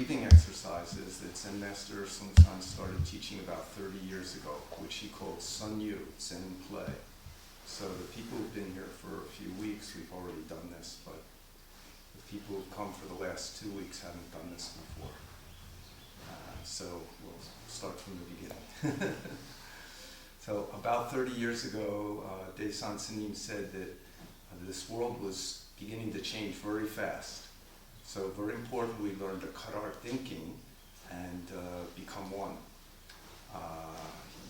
breathing exercises that Zen Master Seung Sahn started teaching about 30 years ago, which he called Soen You, Zen Play. So the people who've been here for a few weeks, we've already done this, but the people who've come for the last 2 weeks haven't done this before. So we'll start from the beginning. So about 30 years ago, Dae Shin said that this world was beginning to change very fast. So very important, we learn to cut our thinking and become one.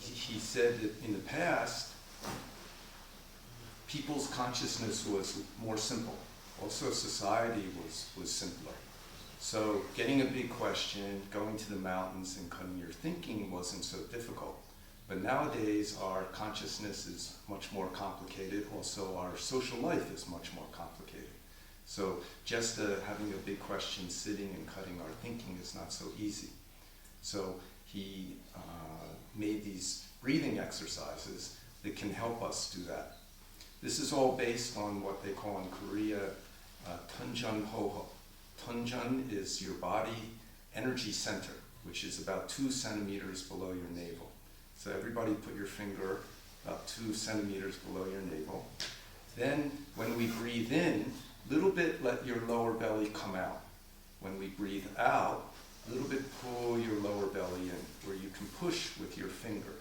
He said that in the past, people's consciousness was more simple. Also society was simpler. So getting a big question, going to the mountains and cutting your thinking wasn't so difficult. But nowadays our consciousness is much more complicated. Also our social life is much more complicated. So just having a big question, sitting and cutting our thinking is not so easy. So he made these breathing exercises that can help us do that. This is all based on what they call in Korea Tunjun Hoho. Tunjun is your body energy center, which is about 2 centimeters below your navel. So everybody put your finger about 2 centimeters below your navel. Then when we breathe in, little bit let your lower belly come out. When we breathe out, little bit pull your lower belly in, where you can push with your finger,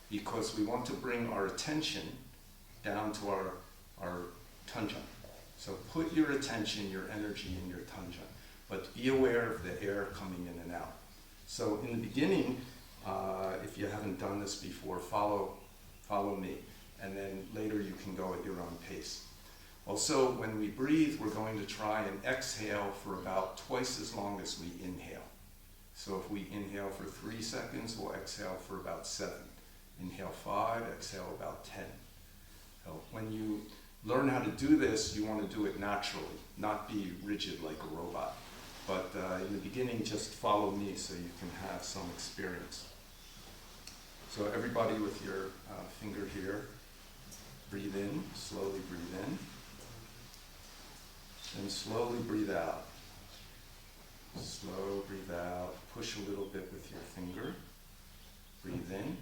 because we want to bring our attention down to our Tunjun. So put your attention, your energy in your Tunjun, but be aware of the air coming in and out. So in the beginning, if you haven't done this before, follow me, and then later you can go at your own pace. Also, when we breathe, we're going to try and exhale for about twice as long as we inhale. So if we inhale for 3 seconds, we'll exhale for about 7. Inhale 5, exhale about 10. So when you learn how to do this, you want to do it naturally, not be rigid like a robot. But in the beginning, just follow me so you can have some experience. So everybody with your finger here, breathe in, slowly breathe in. And slowly breathe out. Slow, breathe out. Push a little bit with your finger. Breathe in.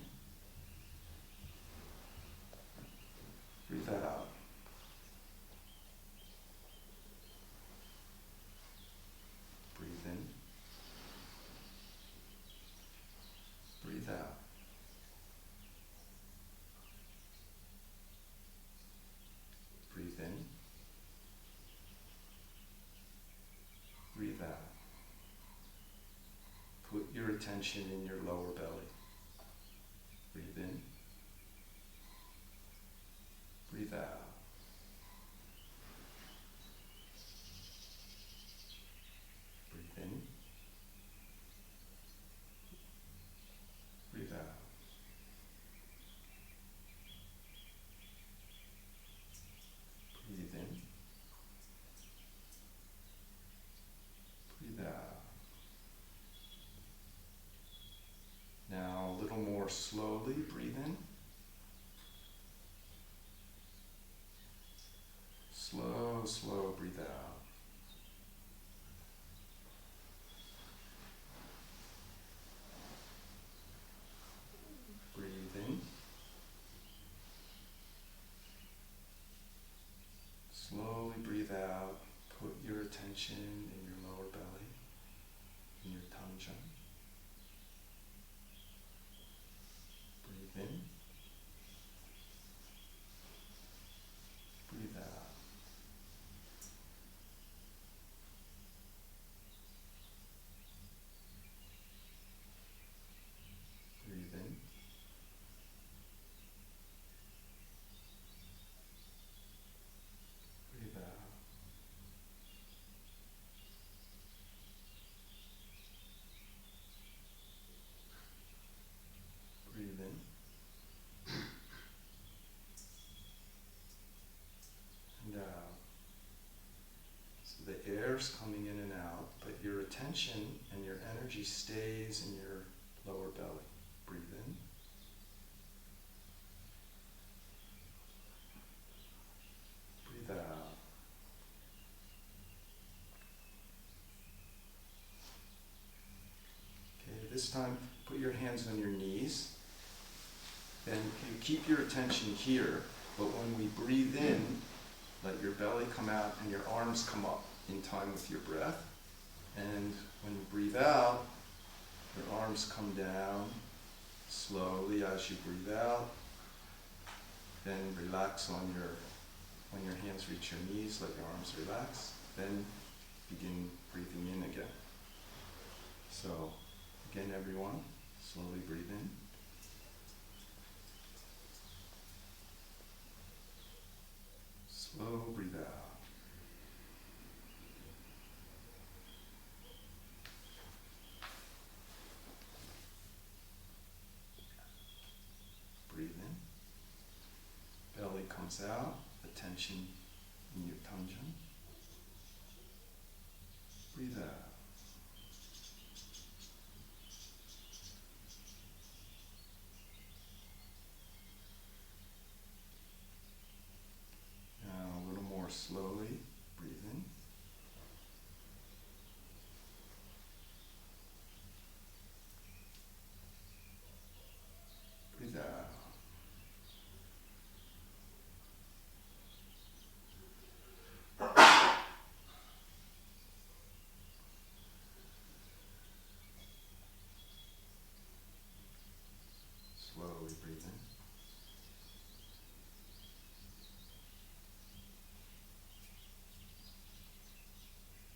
Breathe out. Breathe in. Breathe out. Breathe in. Breathe out. Put your attention in your lower belly. Breathe in. Breathe out. Breathe in. Breathe out. Breathe in. Breathe out. Now a little more slowly, breathe in. Slow, slow, breathe out. Breathe in. Slowly breathe out. Put your attention in your lower belly, in your Tunjun. Breathe in. Breathe out. Breathe in. Breathe out. Breathe in. And out. So the air's coming in and out, but your attention and your energy stays in your lower belly. Breathe in. Breathe out. this time, put your hands on your knees. Then you keep your attention here, but when we breathe in, let your belly come out and your arms come up in time with your breath. And when you breathe out, your arms come down slowly as you breathe out. Then relax when your hands reach your knees, let your arms relax. Then begin breathing in again. So, again everyone, slowly breathe in. Slow breathe out. Breathe in. Belly comes out. Attention in your tanjong. Breathe out. Now a little more slowly. Breathe in. Breathe out. Slowly breathe in.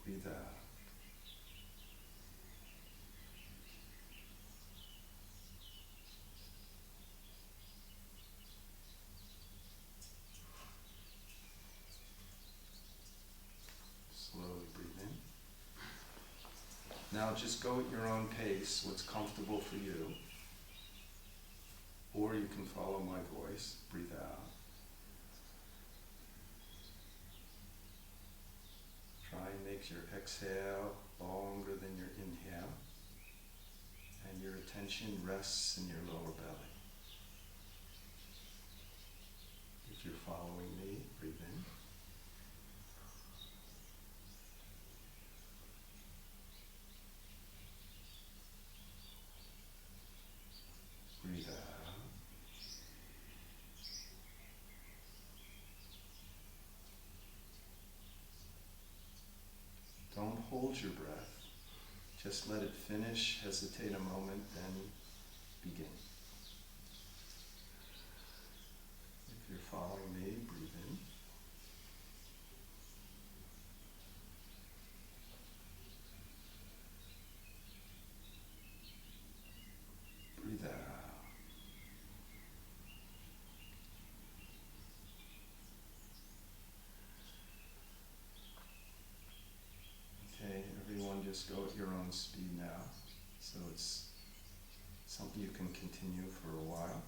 Breathe out. Slowly breathe in. Now just go at your own pace, what's comfortable for you. Or you can follow my voice. Breathe out. Try and make your exhale longer than your inhale. And your attention rests in your lower belly. If you're following me, breathe in. Breathe out. Don't hold your breath. Just let it finish, hesitate a moment, then begin. If you're following me, breathe in. Breathe out. Okay, everyone just go at your own speed now. So it's something you can continue for a while.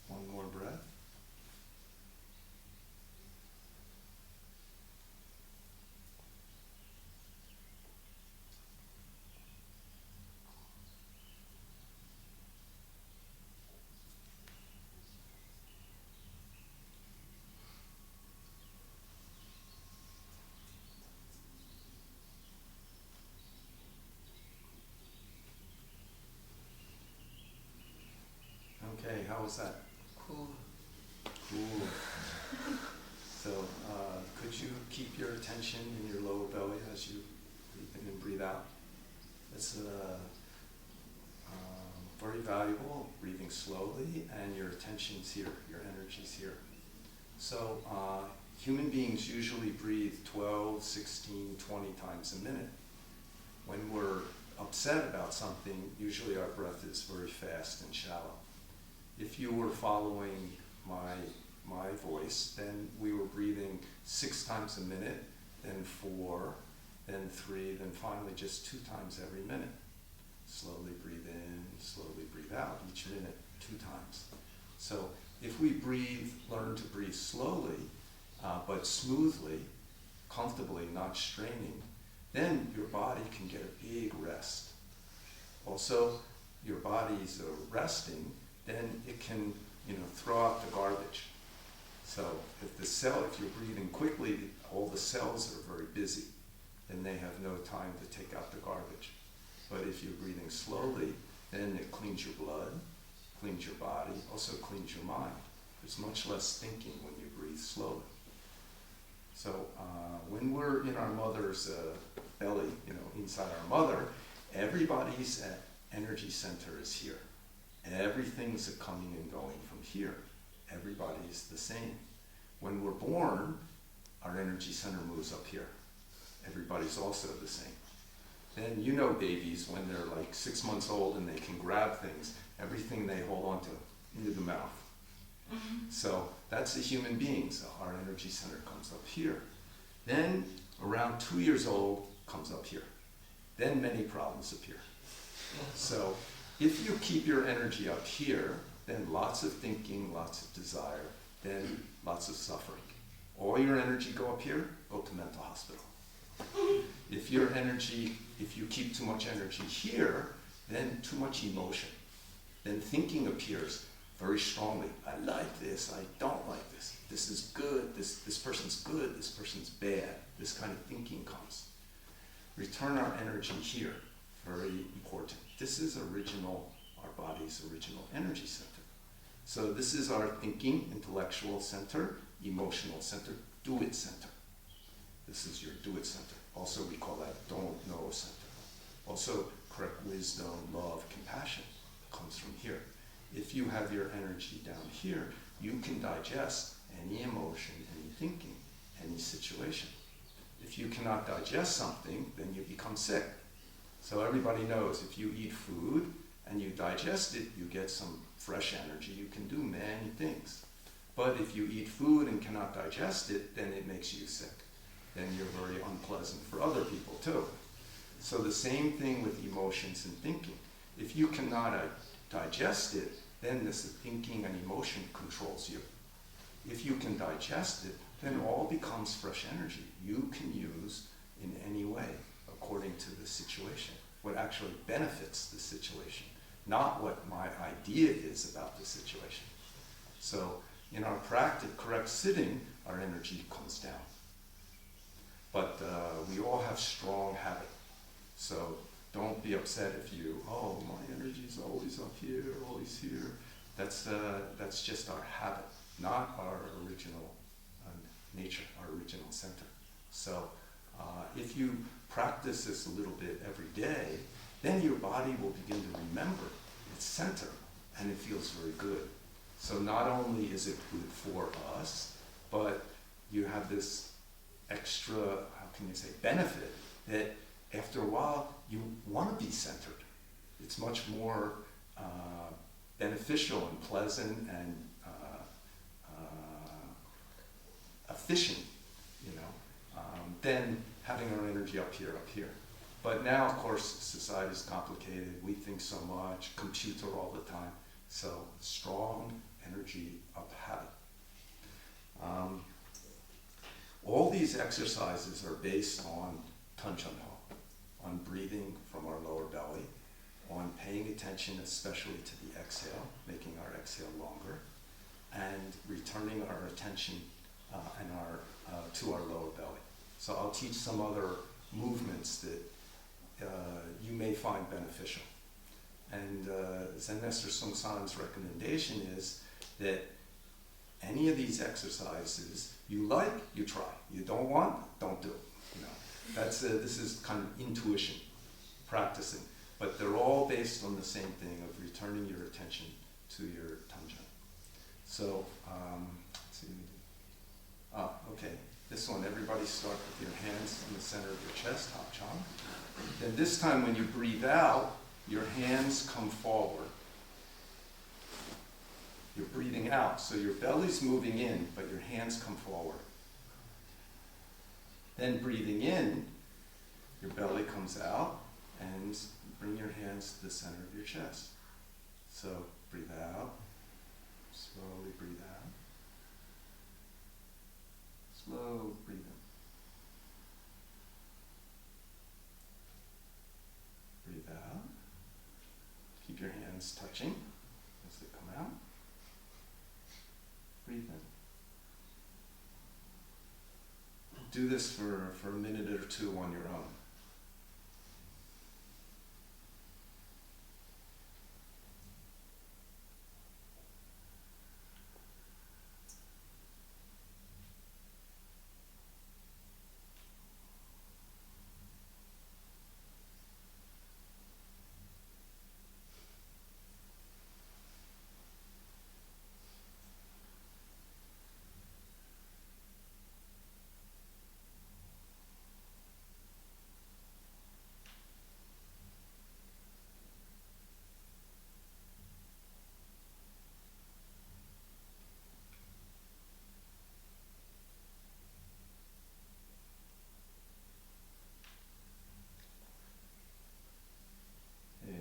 One more breath. Okay, how was that? Cool. Cool. So, could you keep your attention in your lower belly as you breathe in and breathe out. It's very valuable, breathing slowly, and your attention's here, your energy's here. So human beings usually breathe 12, 16, 20 times a minute. When we're upset about something, usually our breath is very fast and shallow. If you were following my voice, then we were breathing 6 times a minute, then 4, then 3, then finally just 2 times every minute. Slowly breathe in, slowly breathe out, each minute 2 times. So if we learn to breathe slowly, but smoothly, comfortably, not straining, then your body can get a big rest. Also, your body's resting, then it can, throw out the garbage. So if you're breathing quickly, all the cells are very busy, then they have no time to take out the garbage. But if you're breathing slowly, then it cleans your blood, cleans your body, also cleans your mind. There's much less thinking when you breathe slowly. So when we're in our mother's belly, inside our mother, everybody's energy center is here. Everything's coming and going from here. Everybody's the same. When we're born, our energy center moves up here. Everybody's also the same. Then babies, when they're like 6 months old and they can grab things, everything they hold on to into the mouth. Mm-hmm. So that's the human being. So our energy center comes up here. Then around 2 years old, comes up here. Then many problems appear. So if you keep your energy up here, then lots of thinking, lots of desire, then lots of suffering. All your energy go up here, go to mental hospital. If you keep too much energy here, then too much emotion. Then thinking appears very strongly. I like this, I don't like this. This is good, this person's good, this person's bad. This kind of thinking comes. Return our energy here, very important. This is our body's original energy center. So this is our thinking, intellectual center, emotional center, do-it center. This is your do-it center. Also, we call that don't know center. Also, correct wisdom, love, compassion comes from here. If you have your energy down here, you can digest any emotion, any thinking, any situation. If you cannot digest something, then you become sick. So everybody knows if you eat food and you digest it, you get some fresh energy. You can do many things. But if you eat food and cannot digest it, then it makes you sick. Then you're very unpleasant for other people too. So the same thing with emotions and thinking. If you cannot digest it, then this thinking and emotion controls you. If you can digest it, then all becomes fresh energy you can use in any way according to the situation, what actually benefits the situation, not what my idea is about the situation. So in our practice, correct sitting, our energy comes down. But we all have strong habit. So don't be upset if my energy's always up here, always here. That's just our habit, not our original nature, our original center. So if you practice this a little bit every day, then your body will begin to remember its center, and it feels very good. So not only is it good for us, but you have this extra, benefit that after a while you want to be centered. It's much more beneficial and pleasant and efficient, than having our energy up here. But now, of course, society is complicated. We think so much, computer all the time. So strong energy up habit. All these exercises are based on Tanchonho, on breathing from our lower belly, on paying attention especially to the exhale, making our exhale longer, and returning our attention to our lower belly. So I'll teach some other movements that you may find beneficial. And Zen Master Seung Sahn's recommendation is that any of these exercises you like, you try. You don't want, don't do it. You know, this is kind of intuition, practicing. But they're all based on the same thing of returning your attention to your tanjang. So, let's see. Okay. This one, everybody start with your hands in the center of your chest, hap chang. Then this time when you breathe out, your hands come forward. You're breathing out, so your belly's moving in, but your hands come forward. Then breathing in, your belly comes out, and bring your hands to the center of your chest. So breathe out, slowly breathe out. Slow breathe in. Breathe out. Keep your hands touching as they come out. Breathe in. Do this for a minute or two on your own.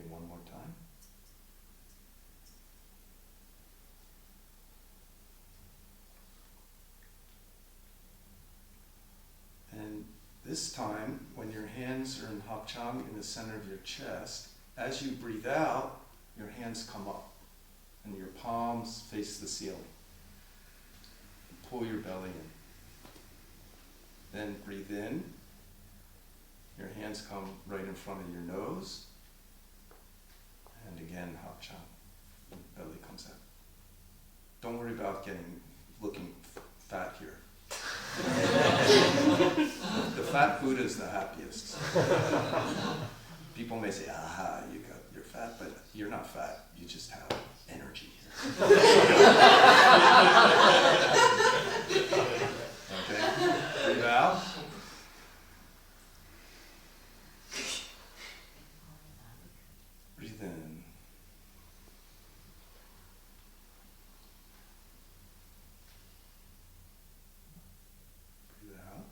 One more time. And this time, when your hands are in hap chang in the center of your chest, as you breathe out, your hands come up and your palms face the ceiling. Pull your belly in. Then breathe in. Your hands come right in front of your nose. And again, hap chang. Belly comes out. Don't worry about looking fat here. The fat Buddha is the happiest. People may say, aha, you're fat, but you're not fat. You just have energy here. Okay? Breathe out. Breathe in. Breathe out.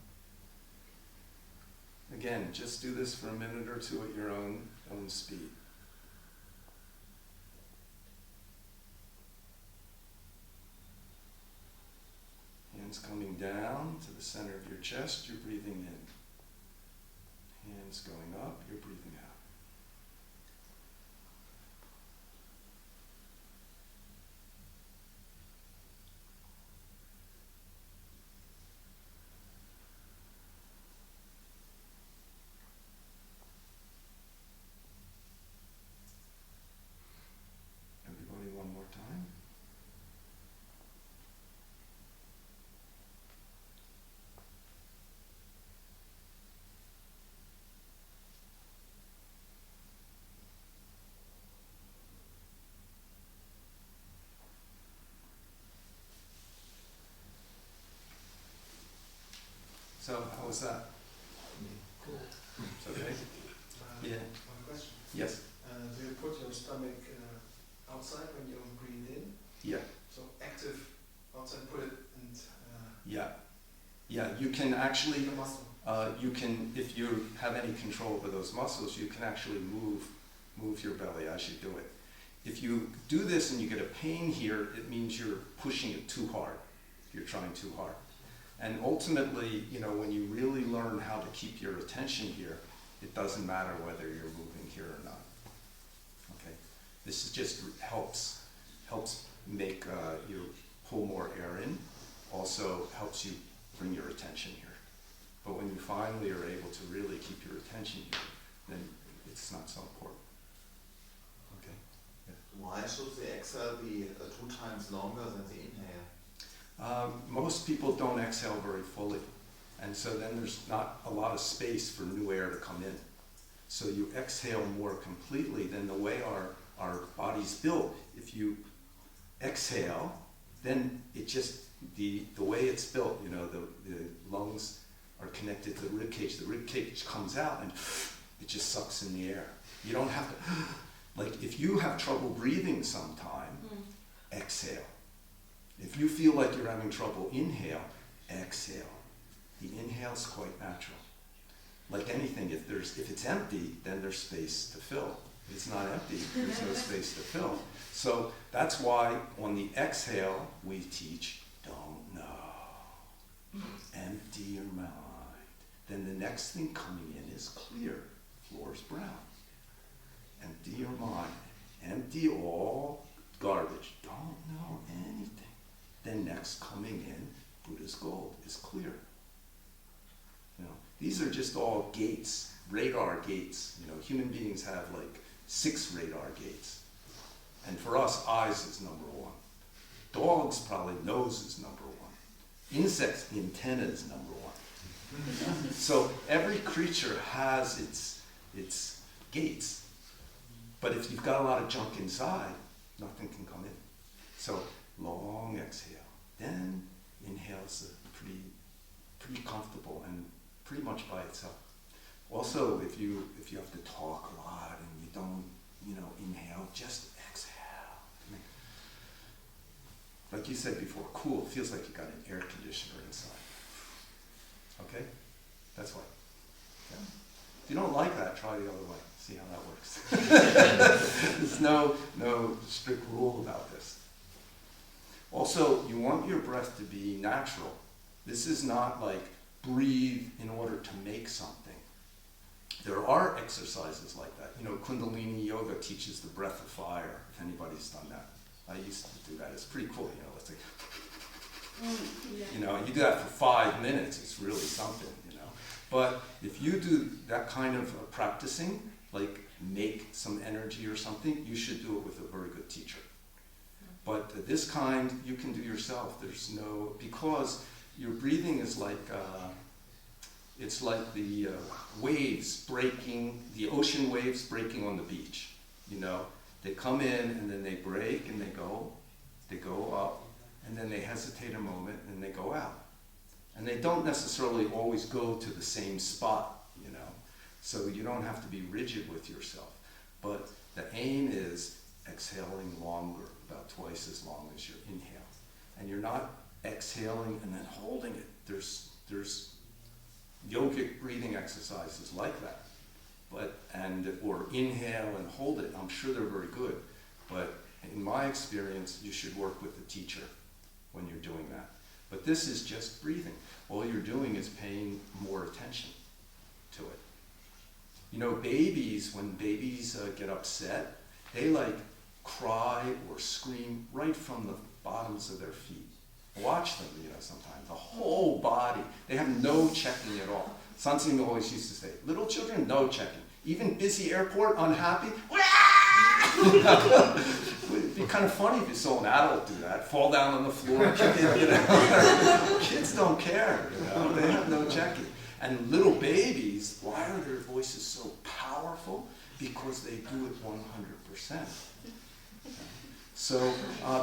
Again, just do this for a minute or two at your own speed. Hands coming down to the center of your chest, you're breathing in. Hands going up, you're breathing out. Everybody, one more time. So, how was that? Cool. It's okay? Yeah. One question. Yes? Do you put your stomach outside when you breathe in? Yeah. So active outside, put it and Yeah. Yeah, you can actually, the muscle. you can, if you have any control over those muscles, you can actually move your belly as you do it. If you do this and you get a pain here, it means you're pushing it too hard. You're trying too hard. And ultimately, when you really learn how to keep your attention here, it doesn't matter whether you're moving here or not. Okay? This is just helps make you pull more air in, also helps you bring your attention here. But when you finally are able to really keep your attention here, then it's not so important. Okay? Why should the exhale be 2 times longer than the inhale? Most people don't exhale very fully. And so then there's not a lot of space for new air to come in. So you exhale more completely than the way our body's built. If you exhale, then it just, the way it's built, you know, the lungs are connected to the rib cage. The rib cage comes out and it just sucks in the air. You don't have to, like if you have trouble breathing sometime, exhale. If you feel like you're having trouble, inhale, exhale. The inhale's quite natural. Like anything, if it's empty, then there's space to fill. If it's not empty, there's no space to fill. So that's why on the exhale, we teach, don't know. Empty your mind. Then the next thing coming in is clear. Floor's brown. Empty your mind. Empty all garbage. Don't know anything. Then next coming in, Buddha's gold is clear. You know, these are just all gates, radar gates. You know, human beings have like 6 radar gates. And for us, eyes is number 1. Dogs probably nose is number 1. Insects, antenna is number 1. So every creature has its gates. But if you've got a lot of junk inside, nothing can come in. So long exhale. Then inhale's pretty comfortable and pretty much by itself. Also, if you have to talk a lot and you don't, you know, inhale, just exhale. Like you said before, cool. It feels like you got an air conditioner inside. Okay? That's why. Yeah. If you don't like that, try the other way. See how that works. There's no strict rule about this. Also, you want your breath to be natural. This is not like breathe in order to make something. There are exercises like that. You know, Kundalini Yoga teaches the breath of fire, if anybody's done that. I used to do that. It's pretty cool, you know, it's like, you know, you do that for 5 minutes, it's really something, you know. But if you do that kind of practicing, like make some energy or something, you should do it with a very good teacher. But this kind, you can do yourself. There's no, because your breathing is like, it's like the waves breaking, the ocean waves breaking on the beach. You know, they come in and then they break and they go up, and then they hesitate a moment and they go out. And they don't necessarily always go to the same spot, you know. So you don't have to be rigid with yourself. But the aim is exhaling longer, about twice as long as your inhale. And you're not exhaling and then holding it. There's yogic breathing exercises like that. Or inhale and hold it. I'm sure they're very good. But in my experience, you should work with a teacher when you're doing that. But this is just breathing. All you're doing is paying more attention to it. You know, babies, when babies get upset, they like cry or scream right from the bottoms of their feet. Watch them, you know, sometimes. The whole body. They have no checking at all. Sansim always used to say, little children, no checking. Even busy airport, unhappy, it'd be kind of funny if you saw an adult do that, fall down on the floor, kick it, you know. Kids don't care, you know, they have no checking. And little babies, why are their voices so powerful? Because they do it 100%. So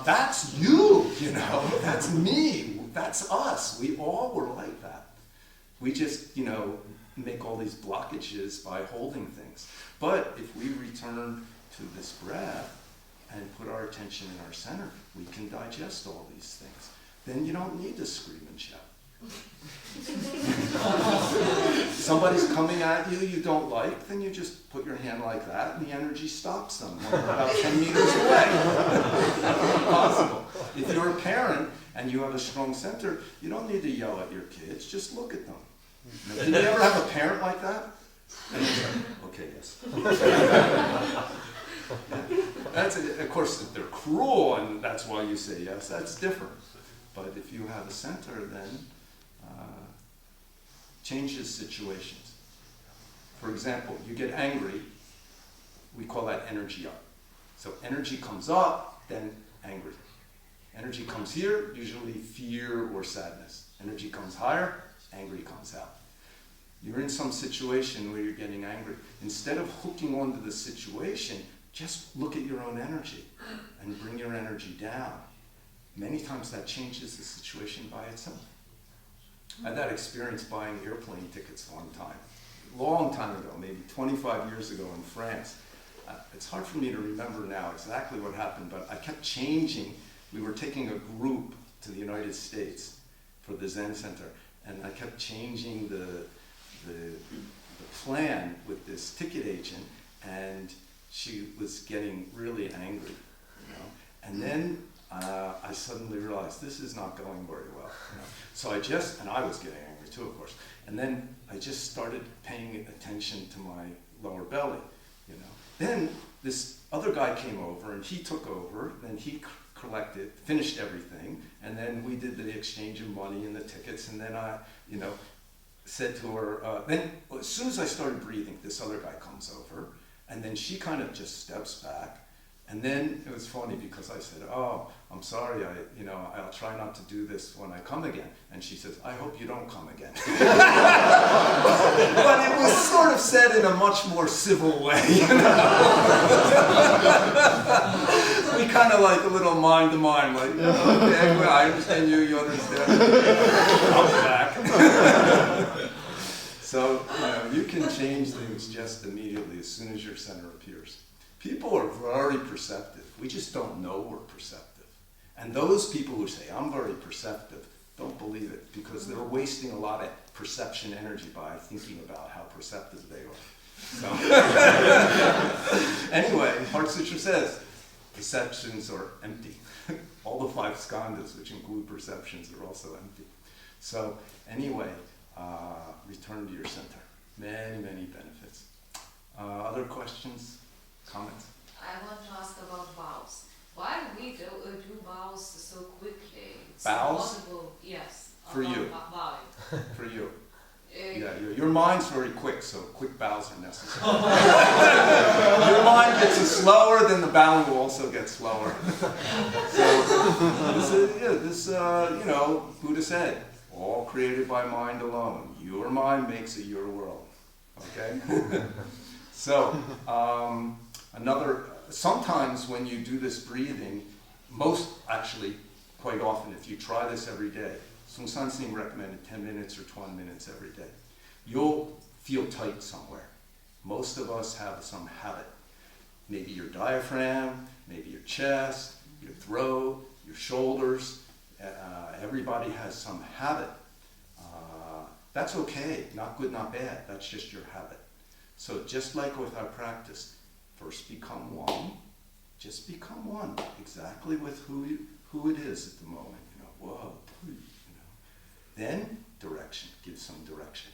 that's you, you know, that's me, that's us. We all were like that. We just, you know, make all these blockages by holding things. But if we return to this breath and put our attention in our center, we can digest all these things. Then you don't need to scream and shout. Somebody's coming at you you don't like, then you just put your hand like that and the energy stops them about 10 meters away. Impossible. If you're a parent and you have a strong center, you don't need to yell at your kids, just look at them. Did you ever have a parent like that? And you say, okay, yes. That's, of course, if they're cruel and that's why you say yes, that's different. But if you have a center, then changes situations. For example, you get angry, we call that energy up. So energy comes up, then angry. Energy comes here, usually fear or sadness. Energy comes higher, angry comes out. You're in some situation where you're getting angry. Instead of hooking onto the situation, just look at your own energy and bring your energy down. Many times that changes the situation by itself. I had that experience buying airplane tickets one time, long time ago, maybe 25 years ago in France. It's hard for me to remember now exactly what happened, but I kept changing. We were taking a group to the United States for the Zen Center, and I kept changing the plan with this ticket agent, and she was getting really angry, you know. And then I suddenly realized this is not going very well, you know. So and I was getting angry too, of course. And then I just started paying attention to my lower belly, you know. Then this other guy came over and he took over, and he finished everything, and then we did the exchange of money and the tickets, and then I, you know, said to her, then as soon as I started breathing, this other guy comes over, and then she kind of just steps back, and then it was funny because I said, oh, I'm sorry, I'll try not to do this when I come again. And she says, I hope you don't come again. But it was sort of said in a much more civil way, you know. We kind of like a little mind to mind, like, oh, okay, well, I understand you, you understand me. I'll be back. So, you can change things just immediately as soon as your center appears. People are very perceptive. We just don't know we're perceptive. And those people who say, I'm very perceptive, don't believe it, because they're wasting a lot of perception energy by thinking about how perceptive they are. So, anyway, Heart Sutra says, perceptions are empty. All the 5 skandhas, which include perceptions, are also empty. So, anyway, return to your center. Many, many benefits. Other questions? Comments? I want to ask about vows. Why do we do vows so quickly? It's Vows? impossible, yes. For you. Vowing. For you. Yeah, your mind's very quick, so quick bows are necessary. Your mind gets slower, then the bowing will also get slower. So, Buddha said, all created by mind alone. Your mind makes it your world. Okay? So, sometimes when you do this breathing, quite often, if you try this every day, Seung Sahn recommended 10 minutes or 20 minutes every day, you'll feel tight somewhere. Most of us have some habit. Maybe your diaphragm, maybe your chest, your throat, your shoulders. Everybody has some habit. That's okay, not good, not bad. That's just your habit. So just like with our practice, first become one. Just become one, exactly with who it is at the moment. Whoa, Then direction, give some direction.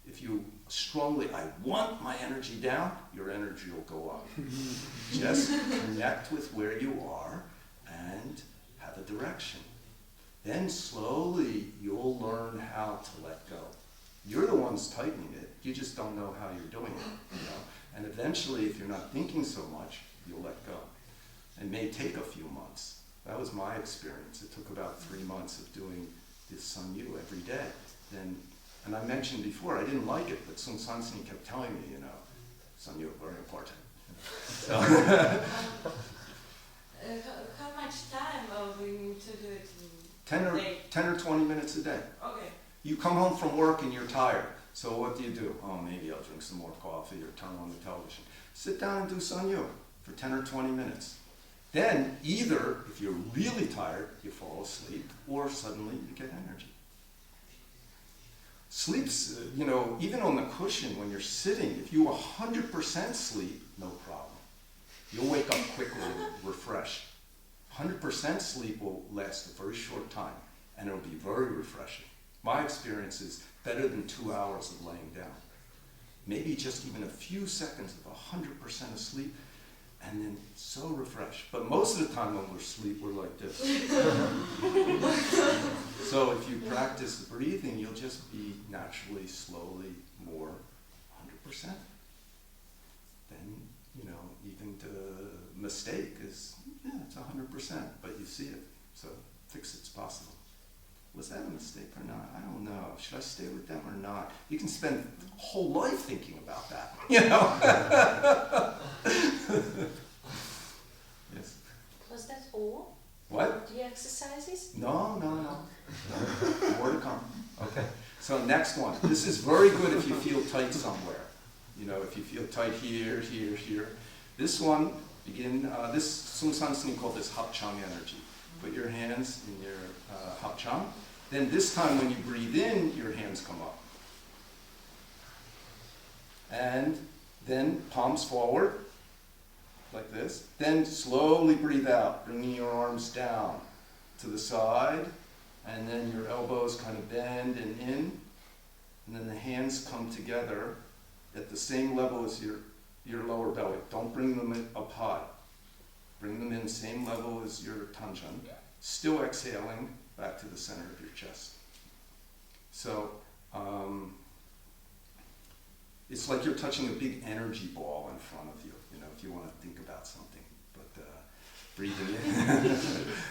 If you strongly, I want my energy down, your energy will go up. Just connect with where you are and have a direction. Then slowly you'll learn how to let go. You're the ones tightening it, you just don't know how you're doing it. And eventually, if you're not thinking so much, you'll let go. It may take a few months. That was my experience. It took about 3 months of doing this Soen You every day. And I mentioned before, I didn't like it, but Seung Sahn kept telling me, Soen You, very important. So how much time we need to do it? 10 or 20 minutes a day. Okay. You come home from work and you're tired. So what do? Oh, maybe I'll drink some more coffee or turn on the television. Sit down and do Soen You for 10 or 20 minutes. Then either, if you're really tired, you fall asleep, or suddenly you get energy. Sleep's, even on the cushion when you're sitting, if you 100% sleep, no problem. You'll wake up quickly and refreshed. 100% sleep will last a very short time, and it'll be very refreshing. My experience is better than 2 hours of laying down. Maybe just even a few seconds of 100% asleep, and then so refreshed. But most of the time when we're asleep, we're like this. So if you practice breathing, you'll just be naturally, slowly, more 100%. Then, even the mistake is, it's 100%, but you see it. So fix it's possible. Was that a mistake or not? I don't know. Should I stay with them or not? You can spend a whole life thinking about that, you know? Yes. Was that all? What? The exercises? No. More to come. Okay. So next one. This is very good if you feel tight somewhere. You know, if you feel tight here. This one, this Seung Sahn called this hapchang energy. Put your hands in your hapchang. Then this time when you breathe in, your hands come up. And then palms forward, like this. Then slowly breathe out, bringing your arms down to the side. And then your elbows kind of bend and in. And then the hands come together at the same level as your lower belly. Don't bring them up high. Bring them in same level as your tanjan. Still exhaling back to the center of your chest. So it's like you're touching a big energy ball in front of you, you know, if you want to think about something. But breathing in,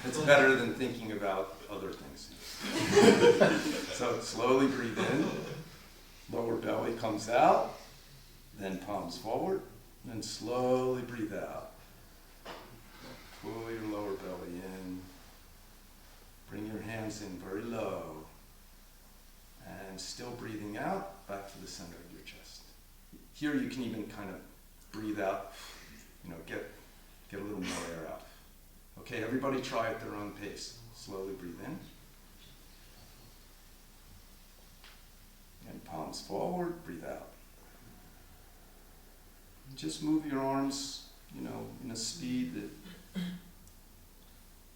it's better than thinking about other things. So slowly breathe in, lower belly comes out, then palms forward, then slowly breathe out. Pull your lower belly in. Bring your hands in very low. And still breathing out, back to the center of your chest. Here you can even kind of breathe out, you know, get a little more air out. Okay, everybody try at their own pace. Slowly breathe in. And palms forward, breathe out. And just move your arms, you know, in a speed that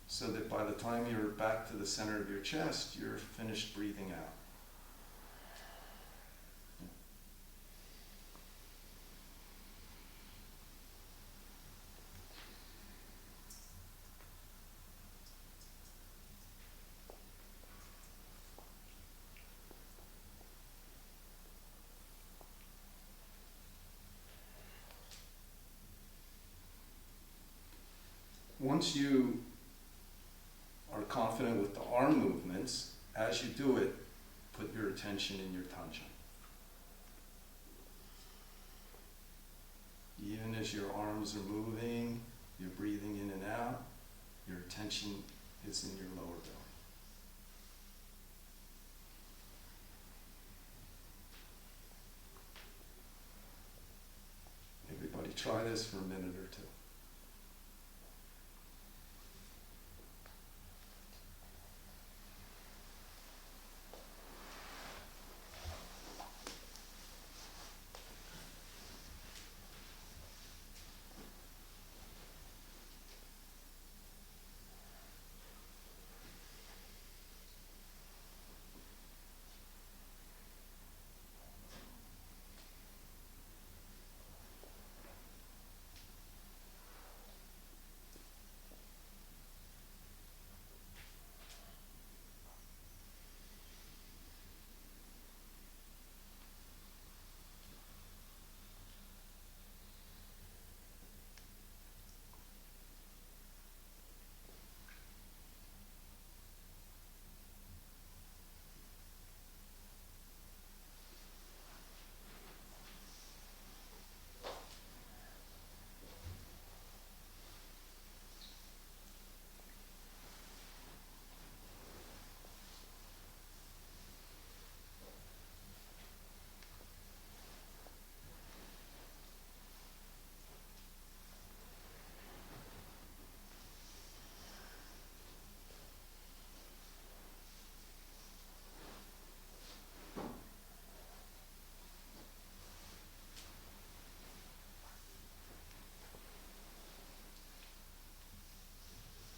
so that by the time you're back to the center of your chest, you're finished breathing out. Once you are confident with the arm movements, as you do it, put your attention in your tanjan. Even as your arms are moving, you're breathing in and out, your attention is in your lower belly. Everybody try this for a minute or two.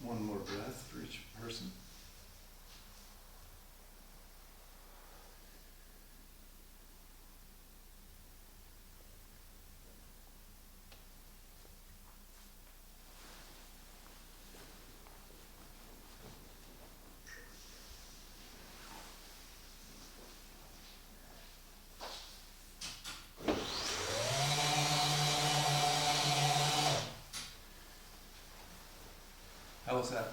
One more breath for each person. How was that?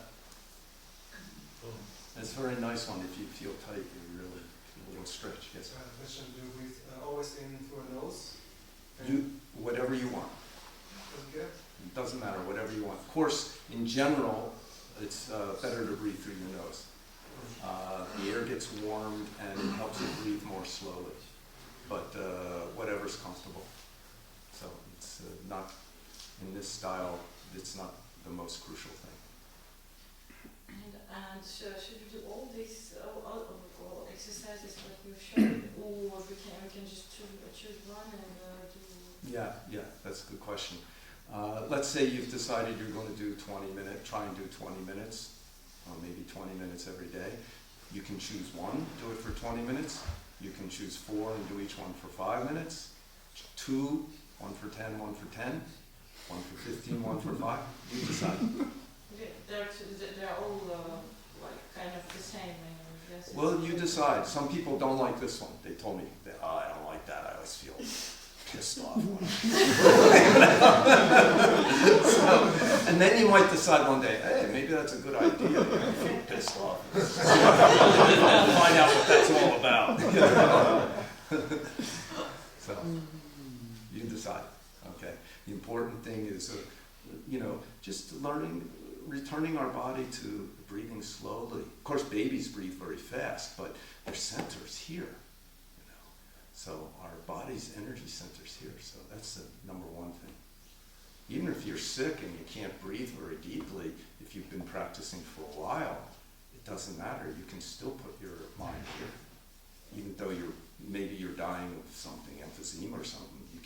very nice one. If you feel tight, you really feel a little stretch. Yes. Question, do you breathe always in through a nose? Whatever you want. Okay. It doesn't matter, whatever you want. Of course, in general, it's better to breathe through your nose. The air gets warmed and it helps you breathe more slowly. But whatever's comfortable. So it's not, in this style, it's not the most crucial thing. And should we do all these all exercises that you showed, or we can just choose one and do? Yeah, that's a good question. Let's say you've decided you're going to do 20 minutes, try and do 20 minutes, or maybe 20 minutes every day. You can choose one, do it for 20 minutes. You can choose 4 and do each one for 5 minutes. 2, 1 for 10, 1 for 10. 1 for 15, 1 for 5. You decide. They're all like kind of the same. Yes. Well, you decide. Some people don't like this one. They told me, I don't like that. I always feel pissed off. So, and then you might decide one day, hey, maybe that's a good idea. You feel pissed off. Find out what that's all about. So, you decide. Okay. The important thing is, just returning our body to breathing slowly. Of course, babies breathe very fast, but their center's here. So our body's energy center's here. So that's the number one thing. Even if you're sick and you can't breathe very deeply, if you've been practicing for a while, it doesn't matter. You can still put your mind here. Even though maybe you're dying of something, emphysema or something, you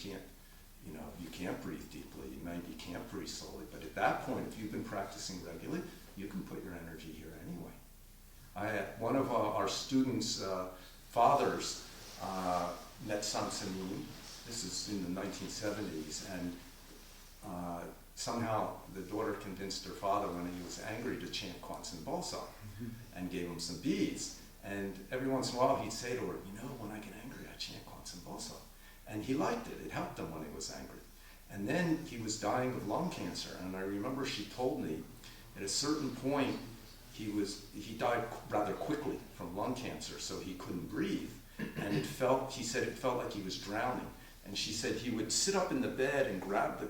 can't breathe deeply. You maybe can't breathe slowly. But at that point, if you've been practicing regularly, you can put your energy here anyway. One of our students' fathers met Seung Sahn. This is in the 1970s, and somehow the daughter convinced her father when he was angry to chant Kwanzaa Balsam and gave him some beads. And every once in a while he'd say to her, when I get angry, I chant Kwanzaa Balsam. And he liked it. It helped him when he was angry. And then he was dying of lung cancer. And I remember she told me at a certain point he died rather quickly from lung cancer, so he couldn't breathe. And he said it felt like he was drowning. And she said he would sit up in the bed and grab the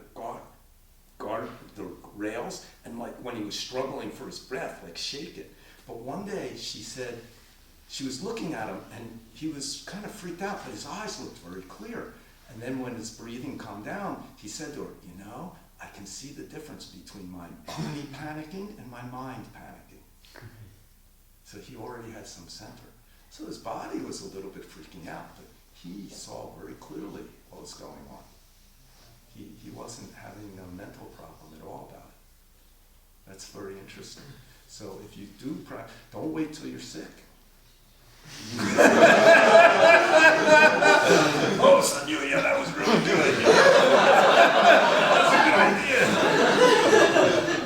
the rails, and like when he was struggling for his breath, like shake it. But one day she said, she was looking at him and he was kind of freaked out, but his eyes looked very clear. And then when his breathing calmed down, he said to her, I can see the difference between my body panicking and my mind panicking. So he already had some center. So his body was a little bit freaking out, but he saw very clearly what was going on. He wasn't having a mental problem at all about it. That's very interesting. So if you do practice, don't wait till you're sick. Oh, Soen Yu, yeah, that was really good. That's a good idea.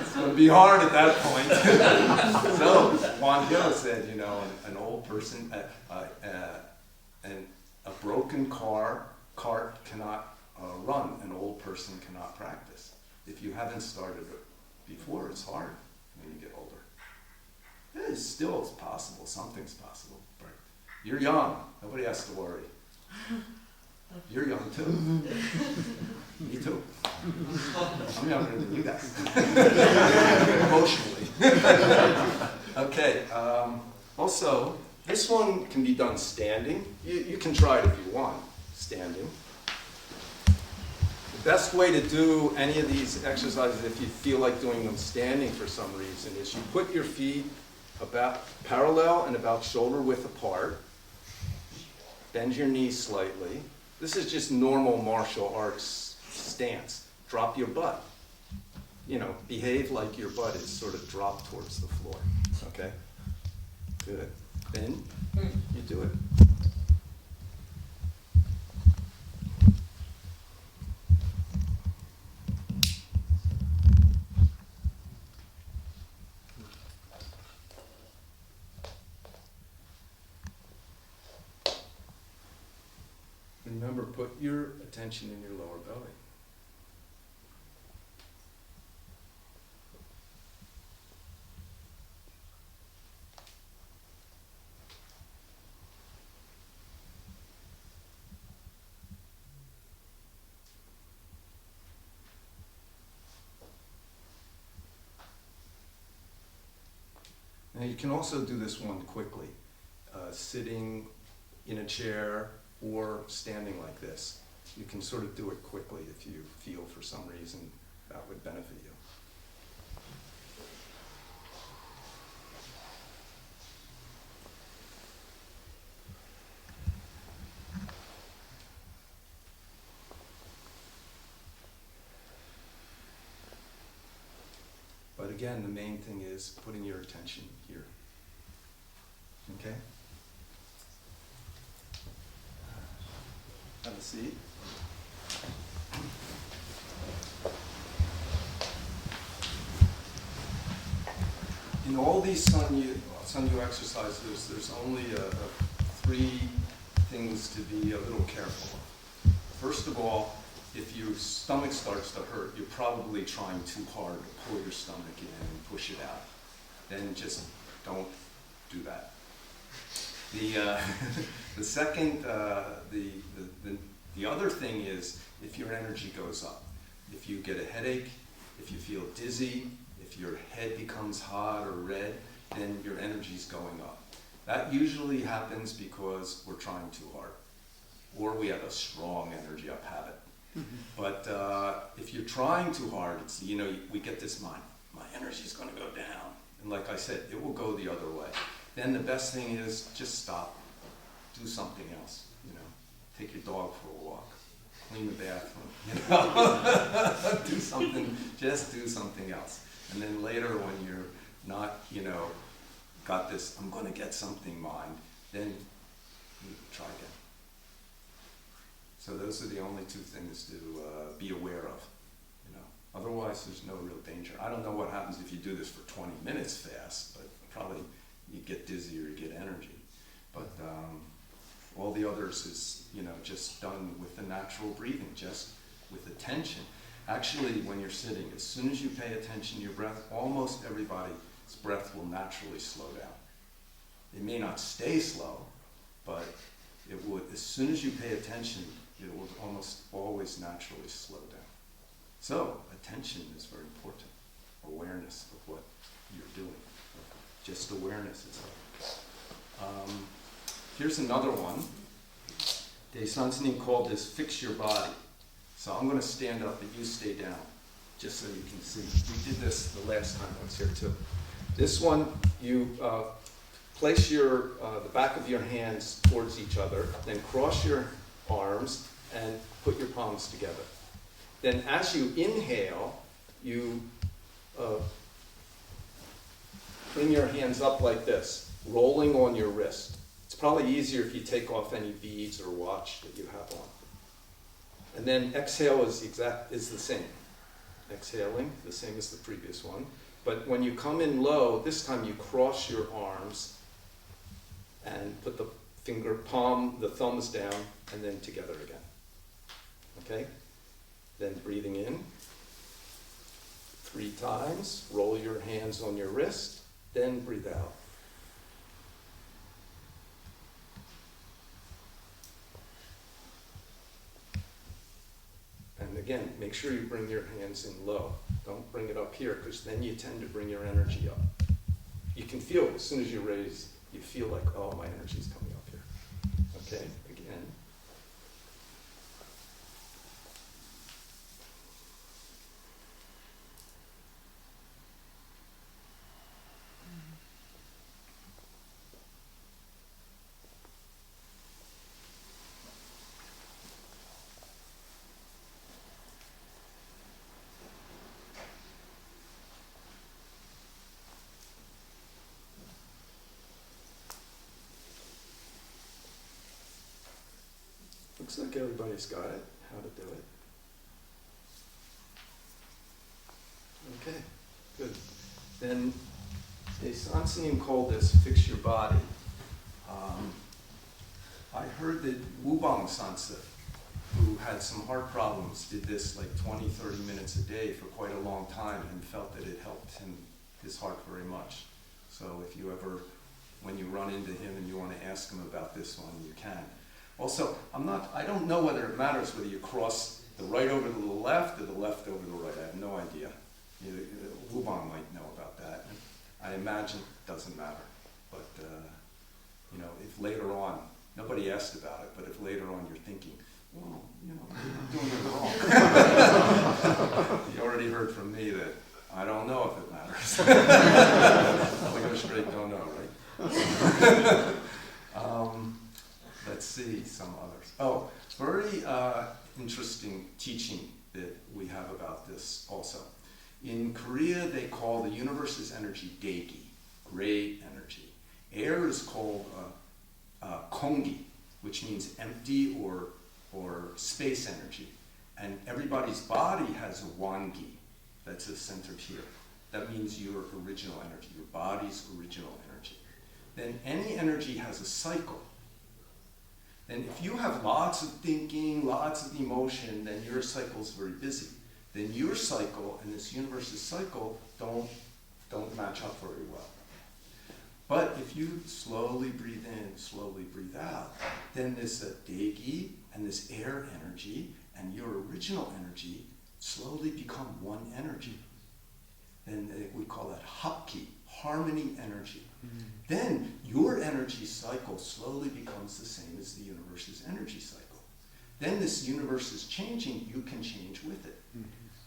It's going to be hard at that point. So, Soen Yu said, an old person, and a broken cart cannot run. An old person cannot practice. If you haven't started it before, it's hard when you get older. It's still possible. Something's possible. You're young. Nobody has to worry. You're young too. Me too. I'm younger than you guys. Emotionally. Okay. Also, this one can be done standing. You can try it if you want, standing. The best way to do any of these exercises, if you feel like doing them standing for some reason, is you put your feet about parallel and about shoulder width apart. Bend your knees slightly. This is just normal martial arts stance. Drop your butt. Behave like your butt is sort of dropped towards the floor. Okay? Good. Then you do it. Remember, put your attention in your lower belly. Now you can also do this one quickly, sitting in a chair or standing like this. You can sort of do it quickly if you feel for some reason that would benefit you. But again, the main thing is putting your attention here. Okay? Have a seat. In all these Soen You exercises, there's only three things to be a little careful of. First of all, if your stomach starts to hurt, you're probably trying too hard to pull your stomach in and push it out. Then just don't do that. The second, the other thing is if your energy goes up. If you get a headache, if you feel dizzy, if your head becomes hot or red, then your energy's going up. That usually happens because we're trying too hard, or we have a strong energy up habit. But if you're trying too hard, it's, we get this mind, my energy's going to go down. And like I said, it will go the other way. Then the best thing is just stop, do something else. Take your dog for a walk, clean the bathroom. Do something. Just do something else. And then later, when you're not, got this, I'm going to get something mind, then you try again. So those are the only two things to be aware of. Otherwise, there's no real danger. I don't know what happens if you do this for 20 minutes fast, but probably you get dizzy or you get energy. But all the others is, just done with the natural breathing, just with attention. Actually, when you're sitting, as soon as you pay attention to your breath, almost everybody's breath will naturally slow down. It may not stay slow, but it would, as soon as you pay attention, it will almost always naturally slow down. So, attention is very important. Awareness of what you're doing. Just awareness is all. Here's another one. Dae Sahn called this fix your body. So I'm going to stand up and you stay down, just so you can see. We did this the last time I was here too. This one, you place the back of your hands towards each other, then cross your arms and put your palms together. Then as you inhale, you bring your hands up like this, rolling on your wrist. It's probably easier if you take off any beads or watch that you have on. And then exhale is the same. Exhaling, the same as the previous one. But when you come in low, this time you cross your arms and put the the thumbs down, and then together again. Okay? Then breathing in 3 times, roll your hands on your wrist, then breathe out. And again, make sure you bring your hands in low. Don't bring it up here, because then you tend to bring your energy up. You can feel, as soon as you raise, you feel like, oh, my energy's coming up here. Okay, again. Looks like everybody's got it, how to do it. Okay, good. Then Dae Sahn called this fix your body. I heard that Wubong Sansa, who had some heart problems, did this like 20, 30 minutes a day for quite a long time and felt that it helped his heart very much. So if you ever, when you run into him and you want to ask him about this one, you can. Also, I don't know whether it matters whether you cross the right over to the left or the left over the right. I have no idea. Wubong might know about that. I imagine it doesn't matter. But, you know, if later on, nobody asked about it, but if later on you're thinking, well, you know, I'm doing it wrong. You already heard from me that I don't know if it matters. We go straight, don't know, right? Let's see, some others. Oh, very interesting teaching that we have about this also. In Korea, they call the universe's energy Daegi, great energy. Air is called Kongi, which means empty or space energy. And everybody's body has a Wangi, that's centered here. That means your original energy, your body's original energy. Then any energy has a cycle. Then if you have lots of thinking, lots of emotion, then your cycle's very busy. Then your cycle and this universe's cycle don't match up very well. But if you slowly breathe in, slowly breathe out, then this Daegi and this air energy and your original energy slowly become one energy. Then we call that Hapki, harmony energy. Then your energy cycle slowly becomes the same as the universe's energy cycle. Then this universe is changing, you can change with it.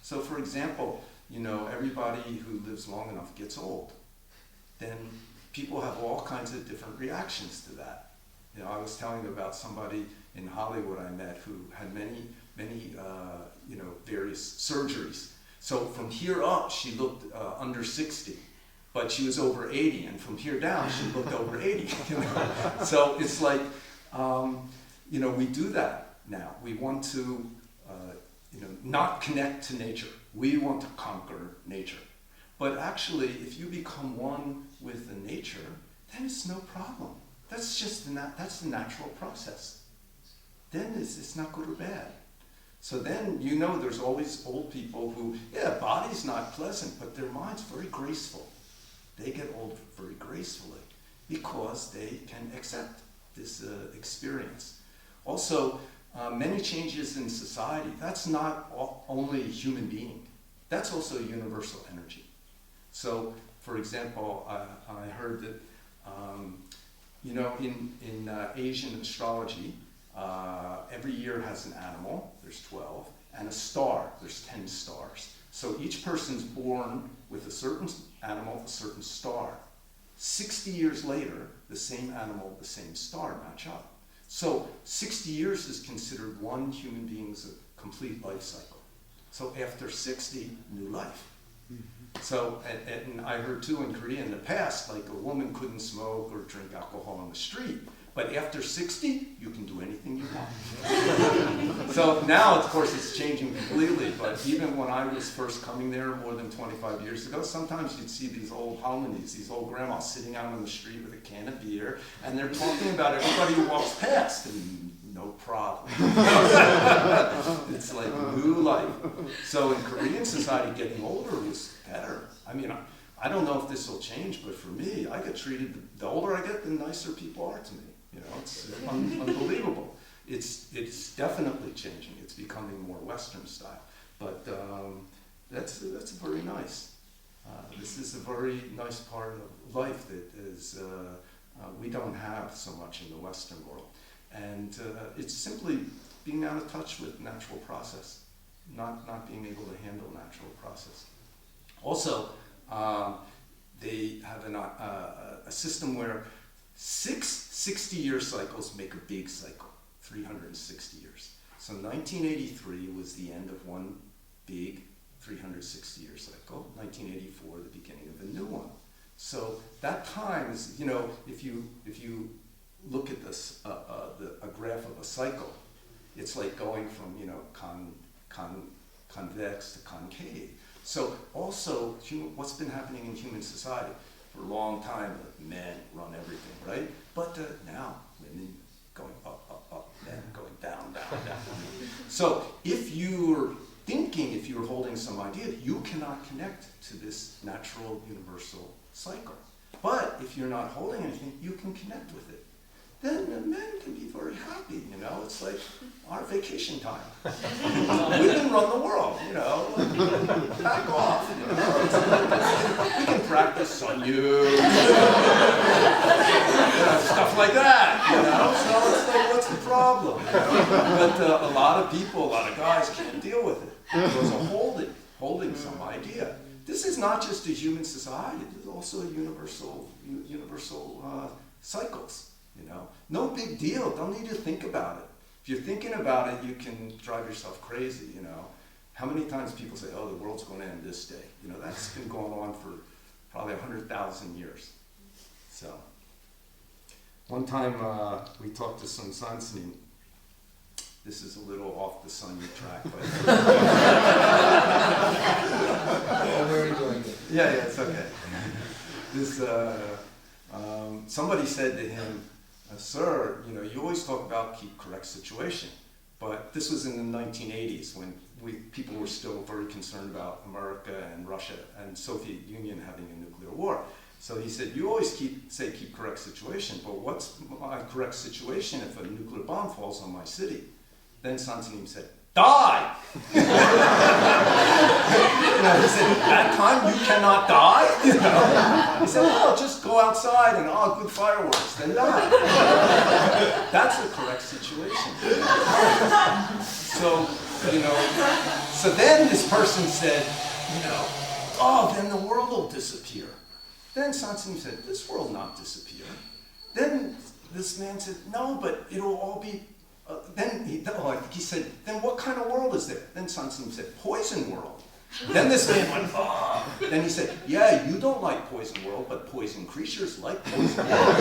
So for example, you know, everybody who lives long enough gets old. Then people have all kinds of different reactions to that. You know, I was telling you about somebody in Hollywood I met who had many, you know, various surgeries. So from here up, she looked under 60, but she was over 80, and from here down, she looked over 80. You know? So it's like, you know, we do that now. We want to, you know, not connect to nature. We want to conquer nature. But actually, if you become one with the nature, then it's no problem. That's just that's the natural process. Then it's not good or bad. So then, you know, there's always old people who, yeah, body's not pleasant, but their mind's very graceful. They get old very gracefully because they can accept this experience. Also, many changes in society, that's not only a human being. That's also universal energy. So, for example, I heard that, you know, in Asian astrology, every year has an animal, there's 12, and a star, there's 10 stars. So each person's born with a certain animal, a certain star. 60 years later, the same animal, the same star match up. So 60 years is considered one human being's complete life cycle. So after 60, new life. So, and I heard too in Korea in the past, like a woman couldn't smoke or drink alcohol on the street. But after 60, you can do anything you want. So now, of course, it's changing completely. But even when I was first coming there more than 25 years ago, sometimes you'd see these old harmonies, these old grandmas sitting out on the street with a can of beer, and they're talking about everybody who walks past, and no problem. It's like new life. So in Korean society, getting older was better. I mean, I don't know if this will change, but for me, I get treated, the older I get, the nicer people are to me. You know, it's unbelievable. It's definitely changing. It's becoming more Western style. But that's very nice. This is a very nice part of life that is we don't have so much in the Western world. And it's simply being out of touch with natural process, not being able to handle natural process. Also, they have a system where 6 60-year cycles make a big cycle, 360 years. So 1983 was the end of one big 360-year cycle. 1984, the beginning of a new one. So that time is, you know, if you look at this, a graph of a cycle, it's like going from, you know, convex to concave. So also, what's been happening in human society? For a long time, men run everything, right? But now, women going up, men going down. So if you're thinking, if you're holding some idea, you cannot connect to this natural universal cycle. But if you're not holding anything, you can connect with it. then the men can be very happy, you know? It's like our vacation time. Women run the world, you know? Back off, you know? We can practice Soen You, you know, stuff like that, you know? So it's like, what's the problem? You know? But a lot of people, a lot of guys can't deal with it. There's a holding some idea. This is not just a human society. This is also a universal cycles. You know, no big deal. Don't need to think about it. If you're thinking about it, you can drive yourself crazy. You know, how many times people say, "Oh, the world's going to end this day." You know, that's been going on for probably 100,000 years. So, one time we talked to Seung Sahn. This is a little off the Soen You track, but We're enjoying it. yeah, it's okay. This somebody said to him, "Sir, you know, you always talk about keep correct situation," but this was in the 1980s when people were still very concerned about America and Russia and Soviet Union having a nuclear war. So he said, "You always say keep correct situation, but what's my correct situation if a nuclear bomb falls on my city?" Then Seung Sahn said, "Die!" You know, he said, "That time you cannot die?" You know? He said, "Oh, just go outside and good fireworks, then die." That's the correct situation. So, you know, so then this person said, you know, "Oh, then the world will disappear." Then Seung Sahn said, "This world will not disappear." Then this man said, "No, but it'll all be." Then he said, "Then what kind of world is there?" Then Seung Sahn said, "Poison world." Then this man went, "Oh." Then he said, "Yeah, you don't like poison world, but poison creatures like poison world."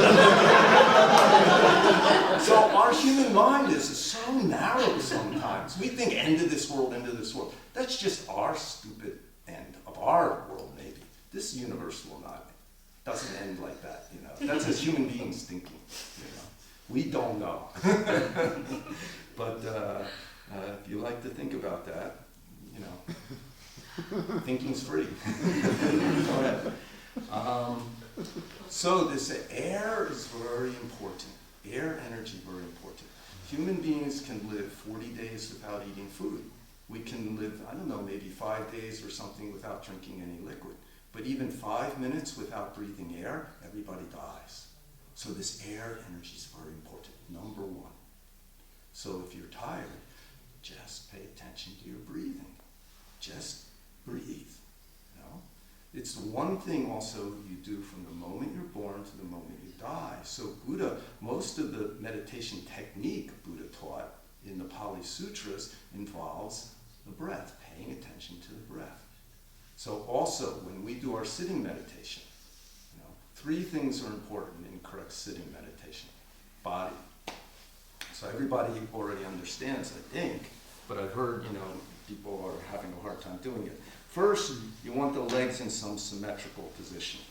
So our human mind is so narrow sometimes. We think end of this world, end of this world. That's just our stupid end of our world, maybe. This universe will not, doesn't end like that, you know. That's as human beings thinking, you know. We don't know. But if you like to think about that, you know, thinking's free. Go ahead. So this air is very important. Air energy, very important. Human beings can live 40 days without eating food. We can live, I don't know, maybe 5 days or something without drinking any liquid. But even 5 minutes without breathing air, everybody dies. So this air energy is very important, number one. So if you're tired, just pay attention to your breathing. Just breathe, you know? It's the one thing also you do from the moment you're born to the moment you die. So Buddha, most of the meditation technique Buddha taught in the Pali Sutras involves the breath, paying attention to the breath. So also, when we do our sitting meditation, 3 things are important in correct sitting meditation. Body. So everybody already understands, I think, but I've heard, you know, people are having a hard time doing it. First, you want the legs in some symmetrical position.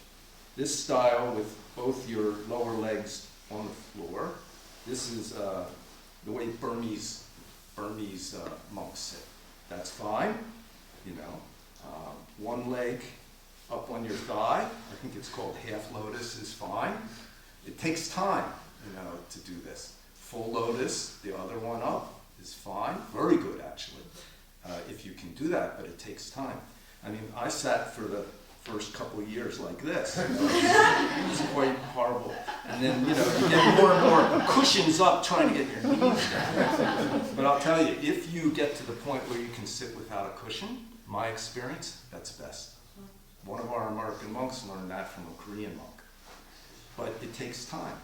This style with both your lower legs on the floor. This is the way Burmese monks sit. That's fine, you know. One leg up on your thigh, I think it's called half lotus, is fine. It takes time, you know, to do this. Full lotus, the other one up, is fine. Very good, actually, if you can do that, but it takes time. I mean, I sat for the first couple of years like this. You know, it was quite horrible. And then, you know, you get more and more cushions up trying to get your knees down. But I'll tell you, if you get to the point where you can sit without a cushion, my experience, that's best. One of our American monks learned that from a Korean monk. But it takes time.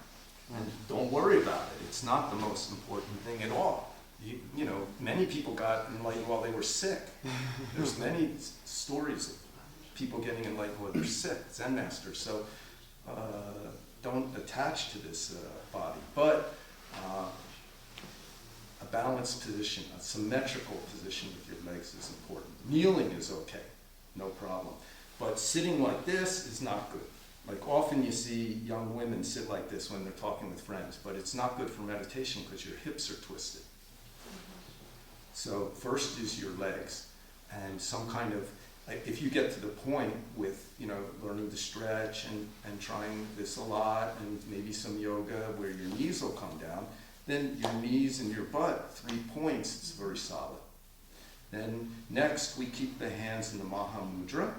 And don't worry about it. It's not the most important thing at all. You know, many people got enlightened while they were sick. There's many stories of people getting enlightened while they're sick, Zen masters. So don't attach to this body. But a balanced position, a symmetrical position with your legs is important. Kneeling is okay, no problem. But sitting like this is not good. Like often you see young women sit like this when they're talking with friends, but it's not good for meditation because your hips are twisted. So first is your legs and some kind of if you get to the point with, learning to stretch and trying this a lot and maybe some yoga where your knees will come down, then your knees and your butt, 3 points, it's very solid. Then next, we keep the hands in the Maha Mudra,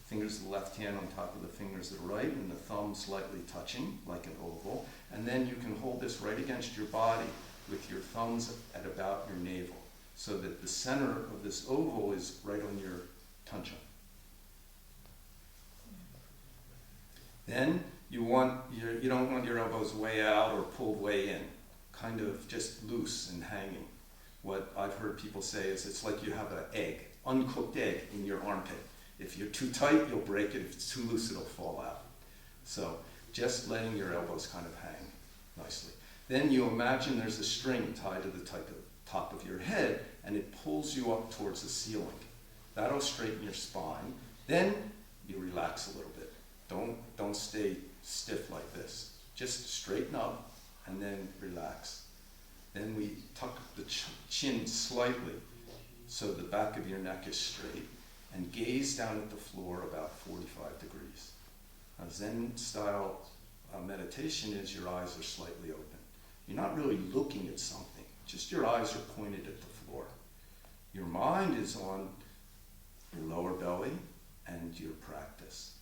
fingers of the left hand on top of the fingers of the right, and the thumb slightly touching like an oval. And then you can hold this right against your body with your thumbs at about your navel, so that the center of this oval is right on your tancha. Then you don't want your elbows way out or pulled way in, kind of just loose and hanging. What I've heard people say is it's like you have an egg, uncooked egg in your armpit. If you're too tight, you'll break it. If it's too loose, it'll fall out. So just letting your elbows kind of hang nicely. Then you imagine there's a string tied to the top of your head, and it pulls you up towards the ceiling. That'll straighten your spine. Then you relax a little bit. Don't stay stiff like this. Just straighten up and then relax. Then we tuck the chin slightly so the back of your neck is straight, and gaze down at the floor about 45 degrees. Now, Zen style meditation is your eyes are slightly open. You're not really looking at something, just your eyes are pointed at the floor. Your mind is on your lower belly and your practice.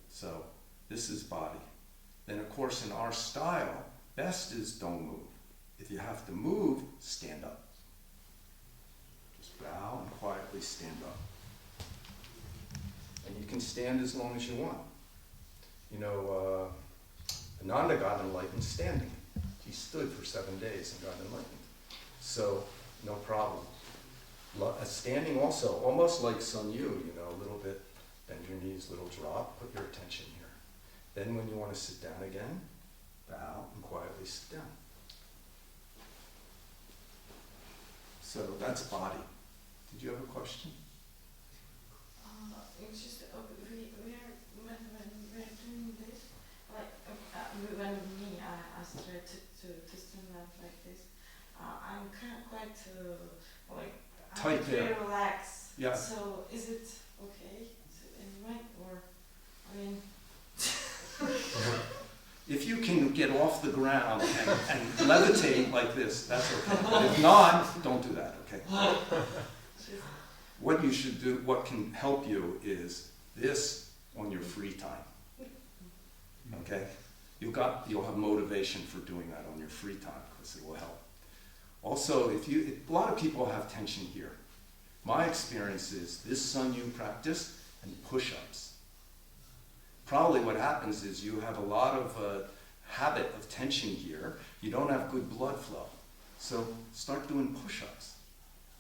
So this is body. Then of course in our style, best is don't move. If you have to move, stand up. Just bow and quietly stand up. And you can stand as long as you want. Ananda got enlightened standing. He stood for 7 days and got enlightened. So, no problem. Standing also, almost like Soen Yu, a little bit, bend your knees, little drop, put your attention here. Then when you want to sit down again, bow and quietly sit down. So that's body. Did you have a question? It's just when we're doing this, like when I started to stand up like this, I'm quite Tight I'm there. very relaxed. Yeah. So is it okay anyway, or I mean? If you can get off the ground and levitate like this, that's okay. But if not, don't do that, okay? What you should do, what can help you is this on your free time, okay? You'll have motivation for doing that on your free time because it will help. Also, a lot of people have tension here. My experience is this Soen You practice and push-ups. Probably what happens is you have a lot of habit of tension here. You don't have good blood flow. So start doing push-ups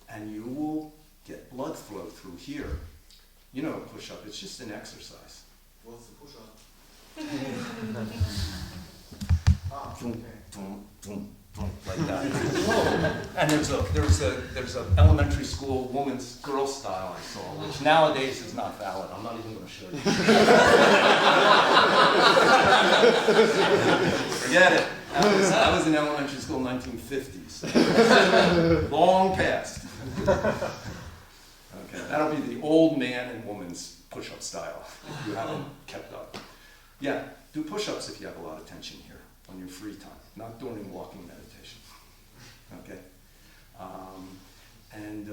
and you will get blood flow through here. You know a push-up, it's just an exercise. What's the push-up? Like that. And there's a elementary school woman's girl style I saw, which nowadays is not valid. I'm not even going to show you. Forget it. I was in elementary school in 1950s. Long past. Okay, that'll be the old man and woman's push-up style if you haven't kept up. Yeah, do push-ups if you have a lot of tension here on your free time, not during walking meditation. Okay, and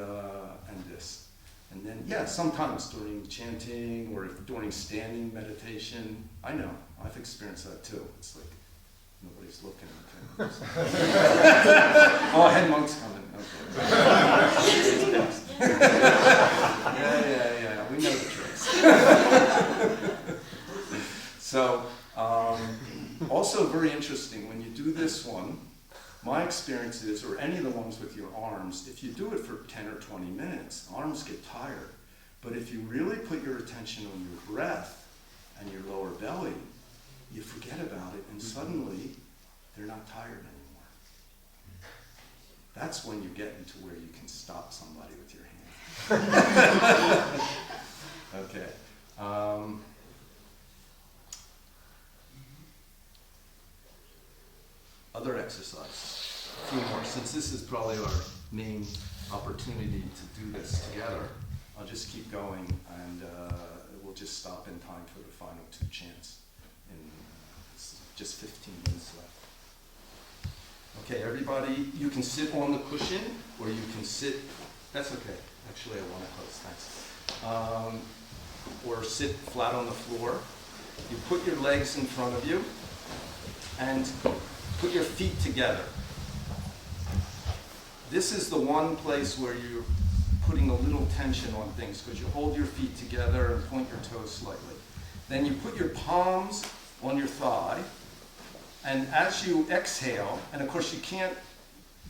this, and then sometimes during chanting or during standing meditation. I know I've experienced that too. It's like nobody's looking. Okay. Oh, head monk's coming. Okay. Yeah. We know the tricks. So. Also very interesting, when you do this one, my experience is, or any of the ones with your arms, if you do it for 10 or 20 minutes, arms get tired. But if you really put your attention on your breath and your lower belly, you forget about it and suddenly they're not tired anymore. That's when you get into where you can stop somebody with your hand. Okay. Other exercise, a few more, since this is probably our main opportunity to do this together. I'll just keep going, and we'll just stop in time for the final 2 chants. It's just 15 minutes left. Okay, everybody, you can sit on the cushion, or you can sit, that's okay. Actually, I want to close, thanks. Or sit flat on the floor. You put your legs in front of you, and put your feet together. This is the one place where you're putting a little tension on things, because you hold your feet together and point your toes slightly. Then you put your palms on your thigh, and as you exhale, and of course you can't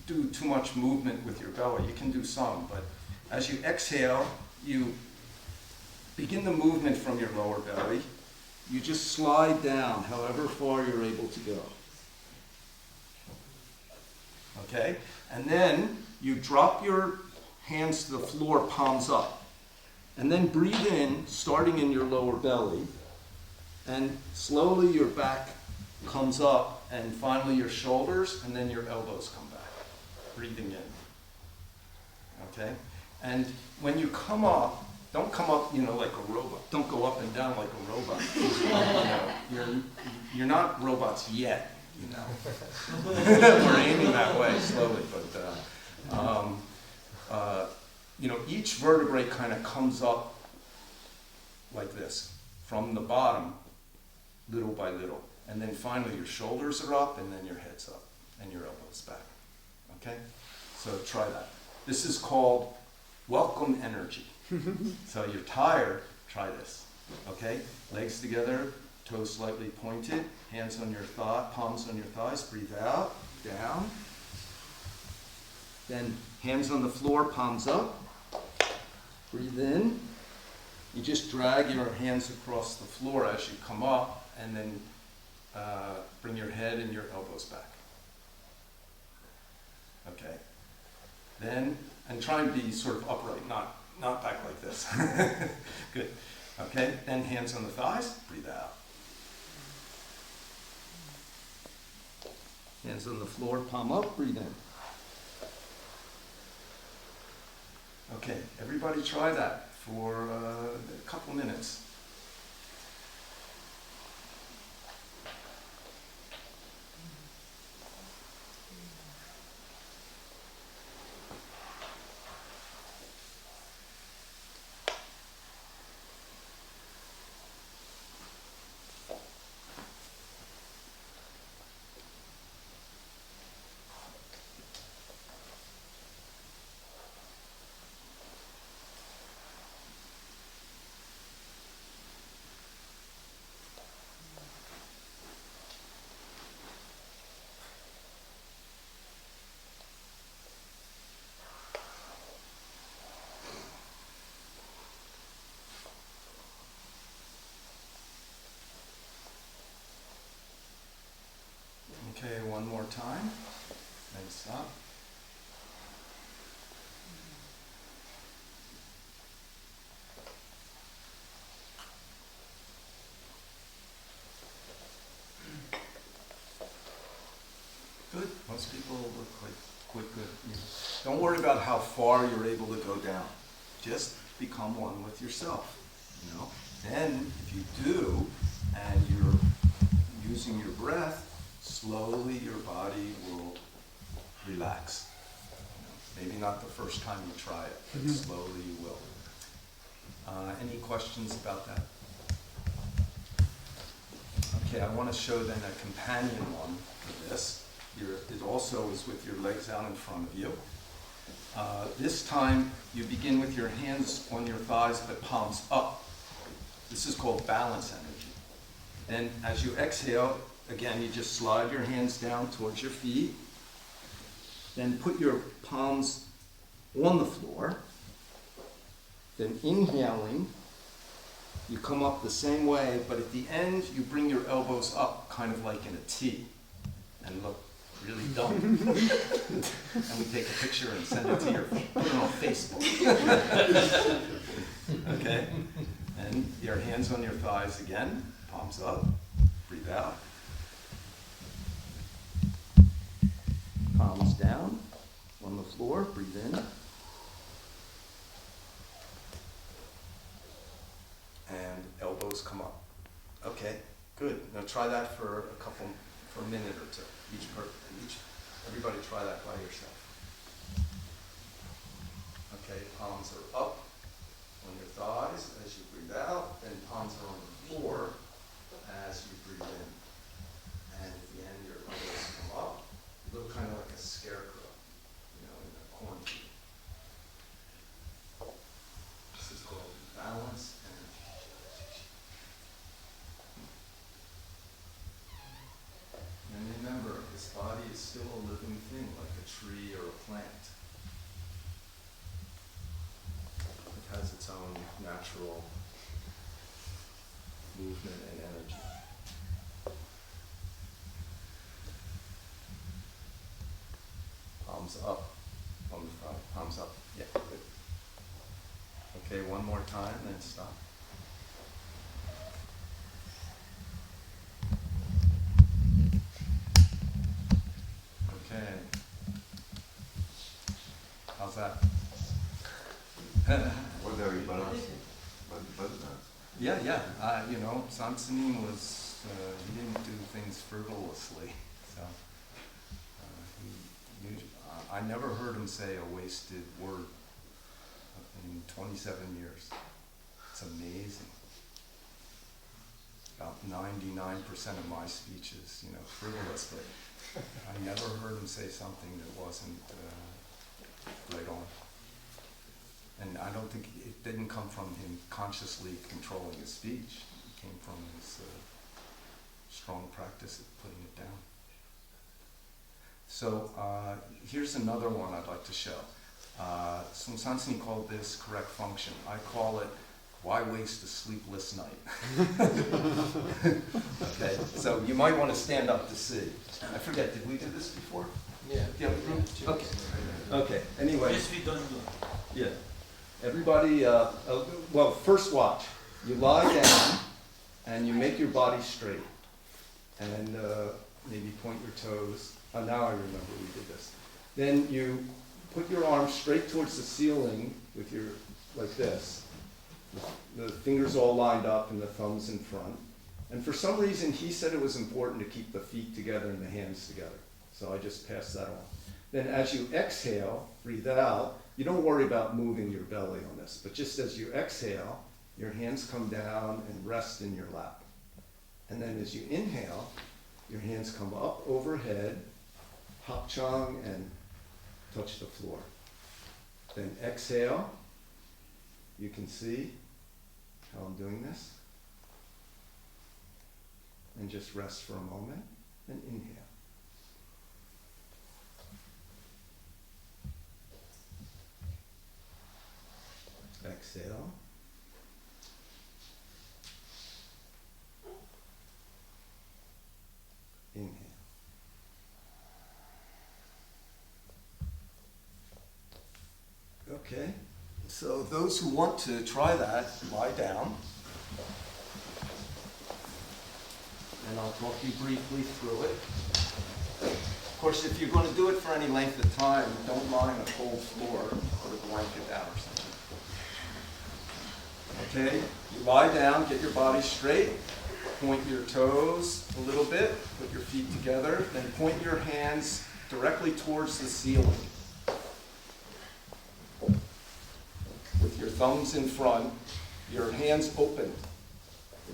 do too much movement with your belly, you can do some, but as you exhale, you begin the movement from your lower belly. You just slide down however far you're able to go. Okay? And then you drop your hands to the floor, palms up. And then breathe in, starting in your lower belly. And slowly your back comes up, and finally your shoulders, and then your elbows come back. Breathing in. Okay? And when you come up, don't come up, like a robot. Don't go up and down like a robot. You're not robots yet, We're aiming that way slowly, but each vertebrae kind of comes up like this, from the bottom, little by little. And then finally your shoulders are up, and then your head's up, and your elbows back. Okay? So try that. This is called welcome energy. So you're tired, try this. Okay? Legs together, toes slightly pointed, hands on your palms on your thighs, breathe out, down. Then hands on the floor, palms up. Breathe in. You just drag your hands across the floor as you come up, and then bring your head and your elbows back. Okay. Then, and try and be sort of upright, not back like this. Good. Okay, then hands on the thighs, breathe out. Hands on the floor, palm up, breathe in. Okay, everybody try that for a couple minutes. Okay, one more time, then stop. Good, most people look like quite good. Don't worry about how far you're able to go down. Just become one with yourself, Then, if you do, and you're using your breath, slowly your body will relax. Maybe not the first time you try it, but slowly you will. Any questions about that? Okay, I want to show then a companion one for this. It also is with your legs out in front of you. This time you begin with your hands on your thighs but palms up. This is called balance energy. Then as you exhale, again, you just slide your hands down towards your feet. Then put your palms on the floor. Then inhaling, you come up the same way, but at the end, you bring your elbows up kind of like in a T and look really dumb. And we take a picture and send it to put it on Facebook. Okay? And your hands on your thighs again, palms up, breathe out. Palms down on the floor, breathe in. Good. Now try that for a minute or two. Everybody try that by yourself. Okay, palms are up on your thighs as you breathe out, and palms are on the floor as you breathe in. And at the end, your elbows come up. You look kind of like a scarecrow, in a cornfield. This is called balance and and remember, this body is still a living thing, like a tree or a plant. It has its own natural movement and energy. Palms up on the front. Palms up. Yeah, good. Okay, one more time, then stop. Okay. How's that? What very balance. But Yeah. Seung Sahn was, he didn't do things frivolously. So, I never heard him say a wasted word in 27 years. It's amazing. About 99% of my speech is, frivolous, but I never heard him say something that wasn't right on. And I don't think it didn't come from him consciously controlling his speech. It came from his strong practice of putting it down. So here's another one I'd like to show. Seung Sahn called this correct function. I call it, why waste a sleepless night? Okay, so you might want to stand up to see. I forget, did we do this before? Yeah. Okay. Okay, anyway. Yes, we don't do. Yeah. Everybody, well, first watch. You lie down and you make your body straight. And maybe point your toes. Oh, now I remember we did this. Then you put your arms straight towards the ceiling with your, like this. The fingers all lined up and the thumbs in front. And for some reason, he said it was important to keep the feet together and the hands together. So I just passed that on. Then as you exhale, breathe out. You don't worry about moving your belly on this, but just as you exhale, your hands come down and rest in your lap. And then as you inhale, your hands come up overhead, hop chang, and touch the floor. Then exhale. You can see how I'm doing this. And just rest for a moment, and inhale. Exhale. Inhale. Okay, so those who want to try that, lie down. And I'll talk you briefly through it. Of course, if you're going to do it for any length of time, don't lie on a cold floor. Put a blanket down or something. Okay, you lie down, get your body straight, point your toes a little bit, put your feet together, then point your hands directly towards the ceiling. With your thumbs in front, your hands open.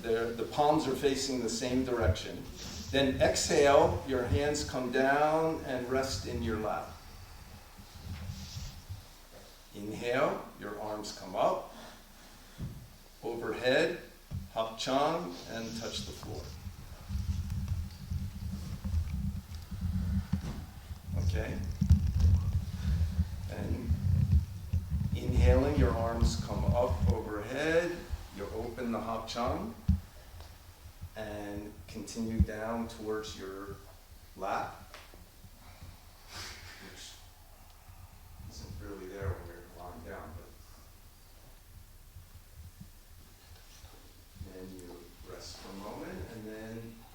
The palms are facing the same direction. Then exhale, your hands come down and rest in your lap. Inhale, your arms come up, overhead, hop chang, and touch the floor. Okay? And inhaling, your arms come up overhead, you open the hop chang, and continue down towards your lap, which isn't really there when you're lying down, but then you rest for a moment, and then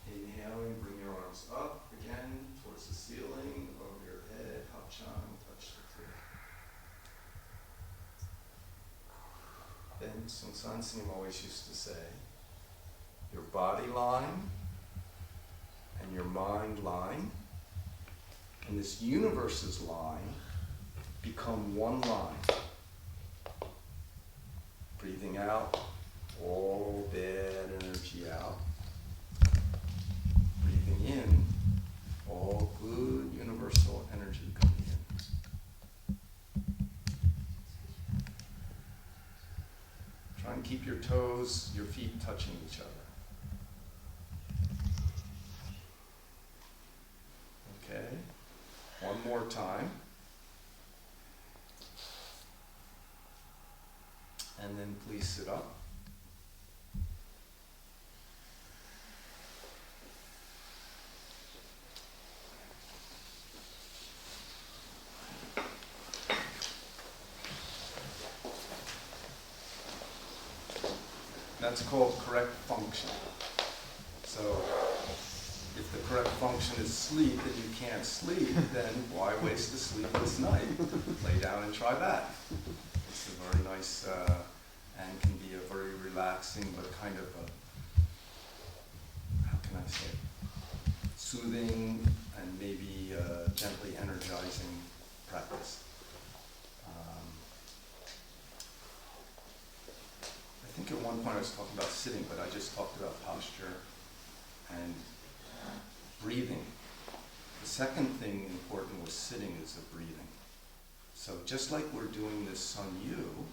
inhaling, bring your arms up again towards the ceiling, over your head, hop chang, touch the floor. Then Seung Sahn always used to say, your body line and your mind line, and this universe's line become one line. Breathing out, all bad energy out. Breathing in, all good universal energy coming in. Try and keep your toes, your feet touching each other. Okay, one more time. And then please sit up. That's called correct function. So if the correct function is sleep and you can't sleep, then why waste a sleepless night? Lay down and try that. It's a very nice and can be a very relaxing but kind of a, how can I say, soothing and maybe gently energizing practice. I think at one point I was talking about sitting, but I just talked about posture and breathing. The second thing important with sitting is the breathing. So just like we're doing this Soen You,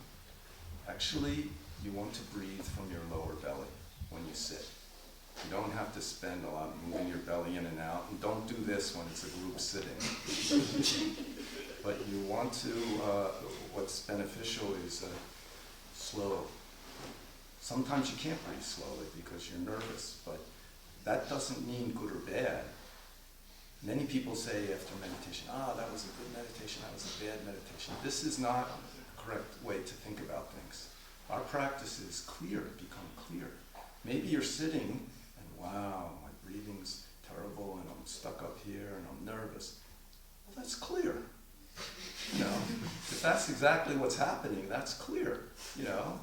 actually you want to breathe from your lower belly when you sit. You don't have to spend a lot moving your belly in and out, and don't do this when it's a group sitting. But you want to, what's beneficial is slow. Sometimes you can't breathe slowly because you're nervous, but that doesn't mean good or bad. Many people say after meditation, that was a good meditation, that was a bad meditation. This is not the correct way to think about things. Our practice is clear, become clear. Maybe you're sitting and wow, my breathing's terrible and I'm stuck up here and I'm nervous. Well, that's clear. You know, if that's exactly what's happening, that's clear, you know.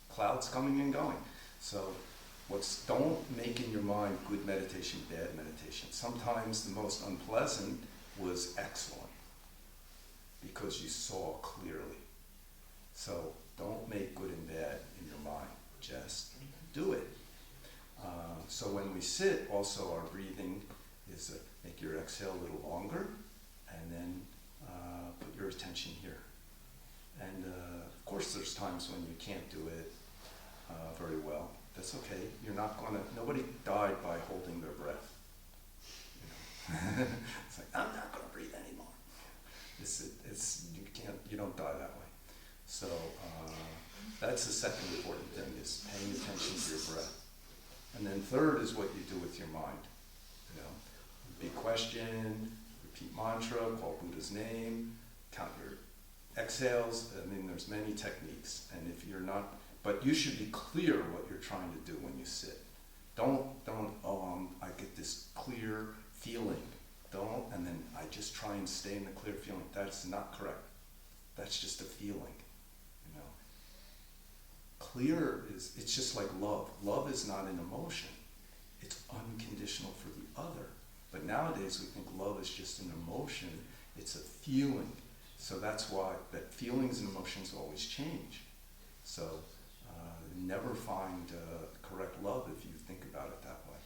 Clouds coming and going. So don't make in your mind good meditation, bad meditation. Sometimes the most unpleasant was excellent because you saw clearly. So don't make good and bad in your mind. Just do it. So when we sit, also our breathing is make your exhale a little longer and then put your attention here. And of course there's times when you can't do it very well. That's okay. You're not gonna, nobody died by holding their breath. You know? It's like, I'm not gonna breathe anymore. You don't die that way. So that's the second important thing, is paying attention to your breath. And then third is what you do with your mind. You know, big question, repeat mantra, call Buddha's name, count your exhales. I mean, there's many techniques. And if you're not, but you should be clear what you're trying to do when you sit. Don't, I get this clear feeling. And then I just try and stay in the clear feeling. That's not correct. That's just a feeling, you know. Clear it's just like love. Love is not an emotion. It's unconditional for the other. But nowadays we think love is just an emotion. It's a feeling. So that's why that feelings and emotions always change. So never find correct love if you think about it that way.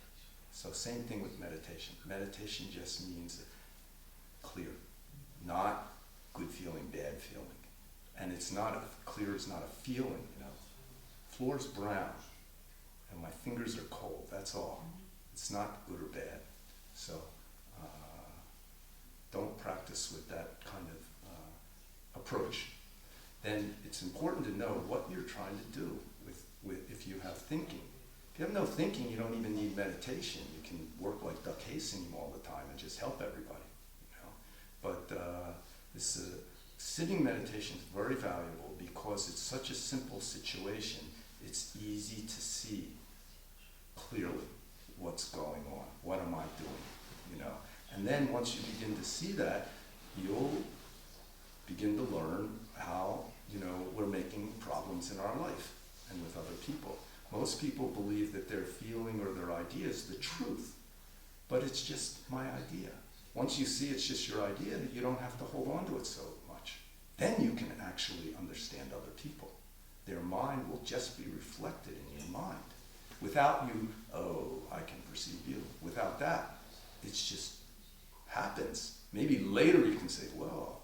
So same thing with meditation. Meditation just means clear, not good feeling, bad feeling. And it's not clear is not a feeling, you know. Floor's brown and my fingers are cold, that's all. It's not good or bad. So don't practice with that kind of approach. Then it's important to know what you're trying to do with if you have thinking. If you have no thinking, you don't even need meditation. You can work like duck hazing all the time and just help everybody, you know. But this sitting meditation is very valuable because it's such a simple situation. It's easy to see clearly what's going on. What am I doing, you know? And then once you begin to see that, you'll begin to learn how, you know, we're making problems in our life and with other people. Most people believe that their feeling or their idea is the truth. but it's just my idea. Once you see it's just your idea, you don't have to hold on to it so much. Then you can actually understand other people. Their mind will just be reflected in your mind. Without you, oh, I can perceive you. Without that, it's just happens. Maybe later you can say, well,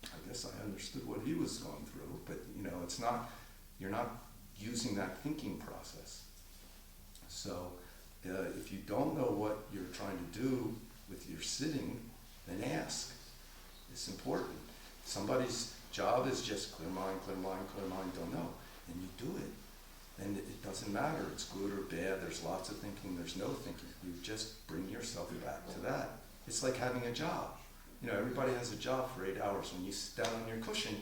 I guess I understood what he was going through, but it's not, you're not using that thinking process. So if you don't know what you're trying to do with your sitting, then ask. It's important. Somebody's job is just clear mind, don't know. And you do it. And it doesn't matter, it's good or bad, there's lots of thinking, there's no thinking. You just bring yourself back to that. It's like having a job. Everybody has a job for 8 hours. When you sit down on your cushion,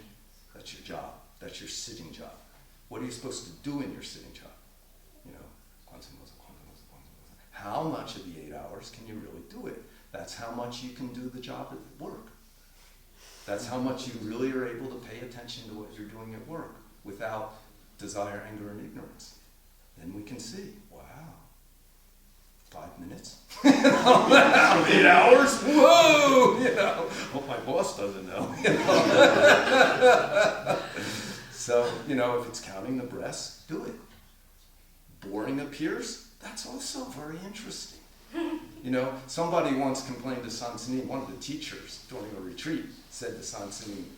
that's your job. That's your sitting job. What are you supposed to do in your sitting job? How much of the 8 hours can you really do it? That's how much you can do the job at work. That's how much you really are able to pay attention to what you're doing at work without desire, anger, and ignorance. Then we can see, wow, 5 minutes? 8 hours? Whoa! Hope my boss doesn't know. So, if it's counting the breaths, do it. Boring appears, that's also very interesting. Somebody once complained to San Sini, one of the teachers during a retreat, said to San Sini,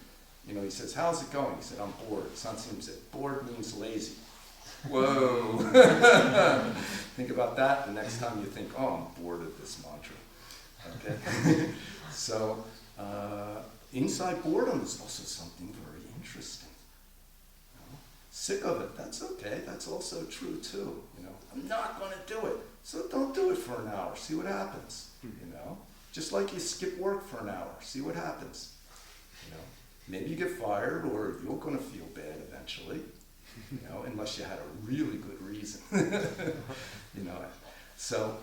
he says, how's it going? He said, I'm bored. San Sini said, bored means lazy. Whoa. Think about that the next time you think, oh, I'm bored of this mantra. Okay? So, inside boredom is also something very interesting. Sick of it, that's okay. That's also true too. I'm not going to do it. So don't do it for an hour. See what happens. Just like you skip work for an hour. See what happens. Maybe you get fired, or you're going to feel bad eventually. Unless you had a really good reason. So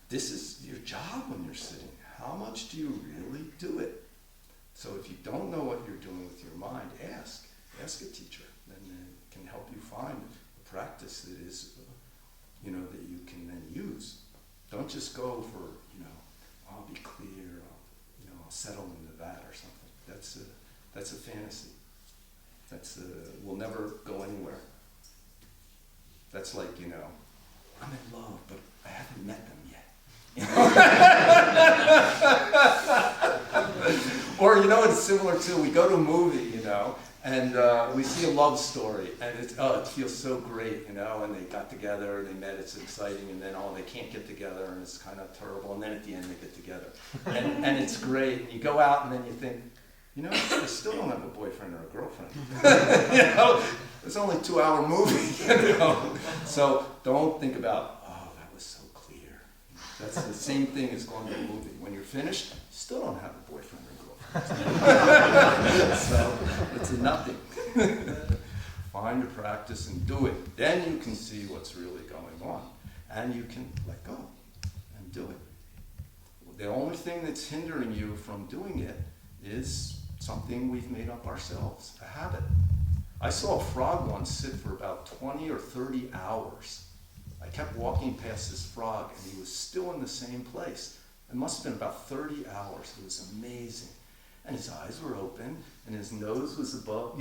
this is your job when you're sitting. How much do you really do it? So if you don't know what you're doing with your mind, ask a teacher. Then it can help you find a practice that is, that you can then use. Don't just go for, I'll be clear, I'll settle into that or something. That's a fantasy. We'll never go anywhere. That's like, I'm in love, but I haven't met them yet. Or, it's similar to, we go to a movie, and we see a love story, and it feels so great, and they got together, they met, it's exciting, and then, they can't get together, and it's kind of terrible, and then at the end they get together. And it's great, and you go out, and then you think, I still don't have a boyfriend or a girlfriend. It's only a 2-hour movie, So don't think about, oh, that was so clear. That's the same thing as going to a movie. When you're finished, you still don't have a boyfriend or girlfriend. So it's a nothing. Find a practice and do it. Then you can see what's really going on. And you can let go and do it. The only thing that's hindering you from doing it is something we've made up ourselves, a habit. I saw a frog once sit for about 20 or 30 hours. I kept walking past this frog, and he was still in the same place. It must have been about 30 hours. It was amazing. And his eyes were open, and his nose was above,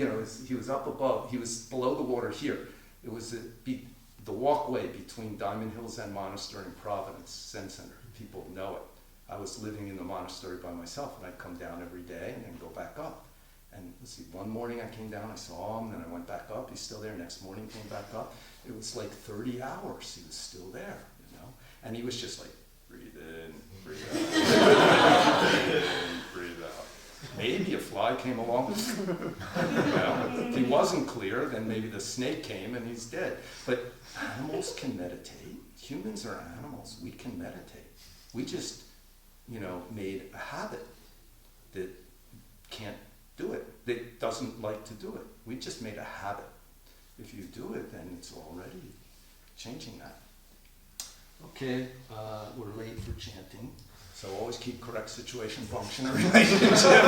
he was up above. He was below the water here. It was the walkway between Diamond Hill Zen Monastery and Providence Zen Center. People know it. I was living in the monastery by myself, and I'd come down every day and then go back up. And one morning I came down, I saw him, then I went back up, he's still there. Next morning came back up. It was like 30 hours, he was still there, And he was just like, breathe in, breathe out, breathe in, breathe out. Maybe a fly came along. If he wasn't clear, then maybe the snake came and he's dead. But animals can meditate. Humans are animals, we can meditate. We just made a habit that can't do it, that doesn't like to do it. We just made a habit. If you do it, then it's already changing that. Okay, we're late for chanting, so always keep correct situation, function, or relationship.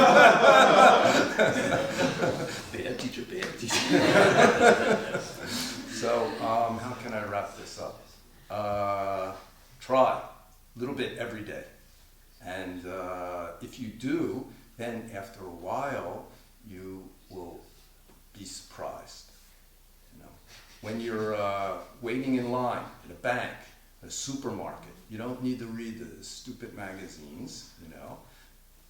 Bad teacher, bad teacher. So, how can I wrap this up? Try. a little bit every day. And if you do, then after a while, you will be surprised. You know, when you're waiting in line at a bank, a supermarket, you don't need to read the stupid magazines, you know.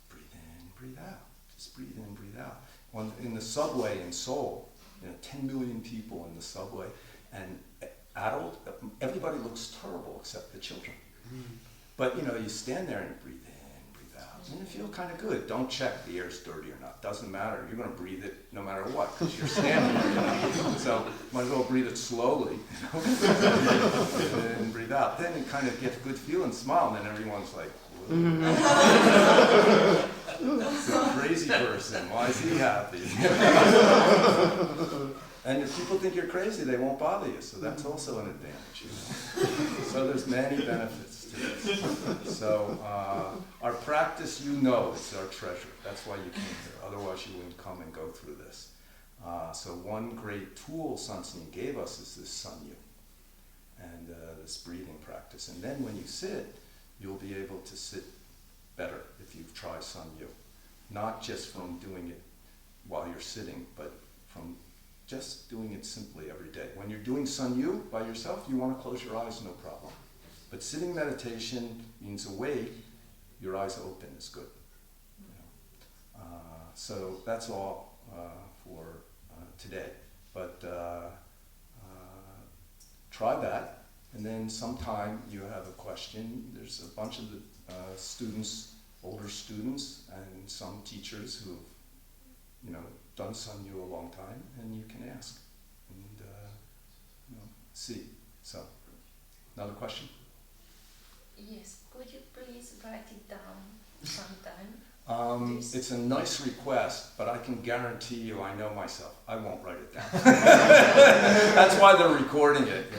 Breathe in, breathe out. Just breathe in, breathe out. In the subway in Seoul, 10 million people in the subway, and everybody looks terrible except the children. But you stand there and breathe in, breathe out, and you feel kind of good. Don't check the air's dirty or not. Doesn't matter. You're going to breathe it no matter what, because you're standing there. So might as well breathe it slowly, and breathe out. Then you kind of get a good feeling, smile, and then everyone's like, it's a crazy person. Why is he happy? And if people think you're crazy, they won't bother you. So that's also an advantage. So there's many benefits to this. So our practice, it's our treasure. That's why you came here. Otherwise, you wouldn't come and go through this. So one great tool Seung Sahn gave us is this Soen You, and this breathing practice. And then when you sit, you'll be able to sit better if you've tried Soen You. Not just from doing it while you're sitting, but from just doing it simply every day. When you're doing Soen You by yourself, you want to close your eyes, no problem. But sitting meditation means awake, your eyes open is good. So that's all for today. But try that, and then sometime you have a question. There's a bunch of the students, older students, and some teachers who've done Soen You a long time, and you can ask and see. So, another question? Yes, could you please write it down sometime? It's a nice request, but I can guarantee you I know myself. I won't write it down. That's why they're recording it,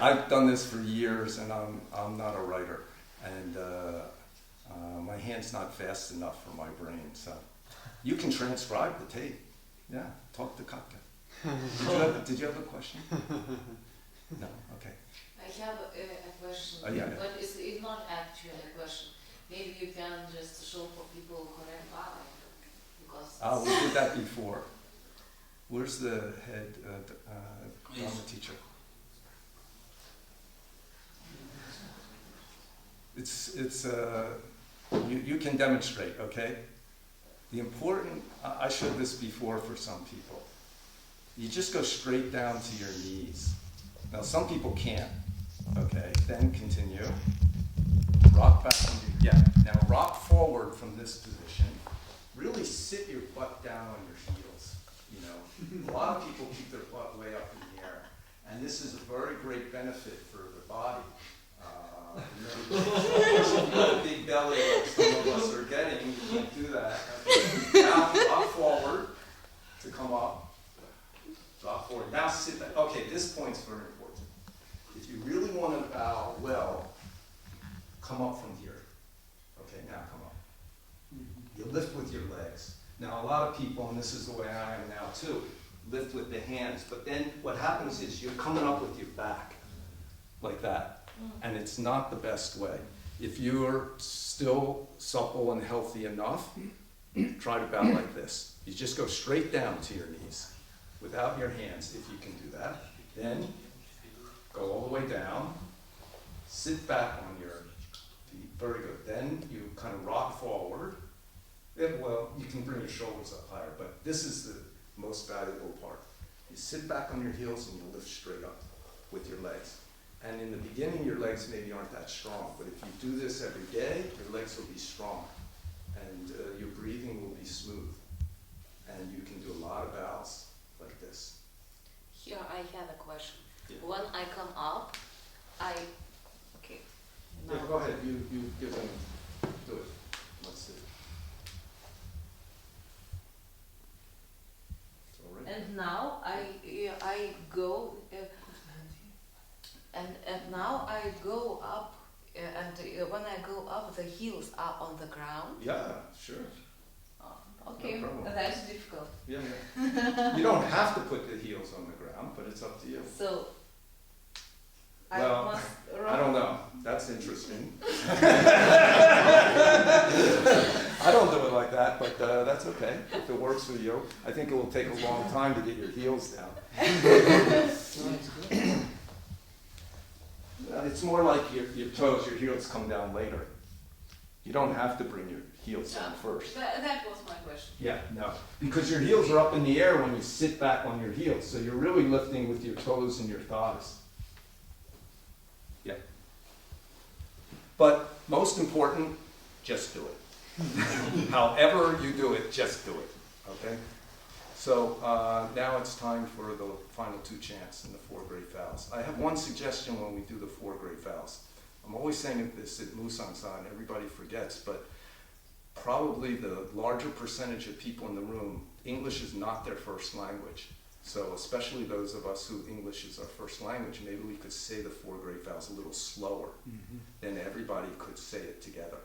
I've done this for years, and I'm not a writer. And my hand's not fast enough for my brain, so you can transcribe the tape. Yeah, talk to Katka. Did you have a question? No, okay. I have a question, Yeah. but it's not actually a question. Maybe you can just show for people correct bowing, because We did that before. Where's the head drama teacher? You can demonstrate, okay? The important, I showed this before for some people. You just go straight down to your knees. Now some people can't, okay? Then continue. Rock back into, now rock forward from this position. Really sit your butt down on your heels, A lot of people keep their butt way up in the air. And this is a very great benefit for the body. A big belly like some of us are getting, you can't do that. Now up forward to come up. Drop forward. Now sit back. Okay, this point's very important. If you really want to bow well, come up from here. Okay, now come up. You lift with your legs. Now a lot of people, and this is the way I am now too, lift with the hands. But then what happens is you're coming up with your back, like that. And it's not the best way. If you're still supple and healthy enough, try to bow like this. You just go straight down to your knees without your hands, if you can do that. Then go all the way down, sit back on your feet, very good. Then you kind of rock forward. Well, you can bring your shoulders up higher, but this is the most valuable part. You sit back on your heels and you lift straight up with your legs. And in the beginning, your legs maybe aren't that strong, but if you do this every day, your legs will be strong, and your breathing will be smooth, and you can do a lot of bows like this. Here I have a question. Yeah. When I come up, okay. Yeah, go ahead. You give them. Do it. Let's see. It's all right. And now I go. And now I go up, and when I go up, the heels are on the ground. Yeah, sure. Okay, No problem. that's difficult. Yeah. You don't have to put the heels on the ground, but it's up to you. So Well, I must I don't know. That's interesting. I don't do it like that, but that's okay. If it works for you. I think it will take a long time to get your heels down. It's more like your toes, your heels come down later. You don't have to bring your heels down first. That was my question. Yeah, no. Because your heels are up in the air when you sit back on your heels. So you're really lifting with your toes and your thighs. Yeah. But most important, just do it. However you do it, just do it. Okay? So now it's time for the final two chants and the four great vows. I have one suggestion when we do the four great vows. I'm always saying this at Musang San, everybody forgets, but probably the larger percentage of people in the room, English is not their first language. So especially those of us who English is our first language, maybe we could say the four great vows a little slower, then everybody could say it together.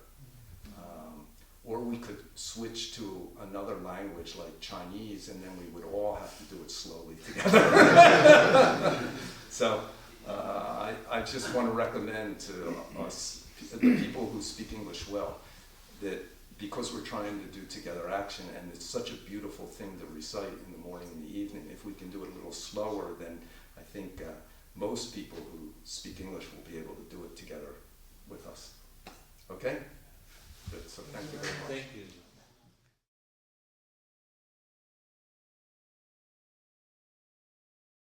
Or we could switch to another language like Chinese, and then we would all have to do it slowly together. So I just want to recommend to us, the people who speak English well, that because we're trying to do together action, and it's such a beautiful thing to recite in the morning and the evening, if we can do it a little slower, then I think most people who speak English will be able to do it together with us. Okay?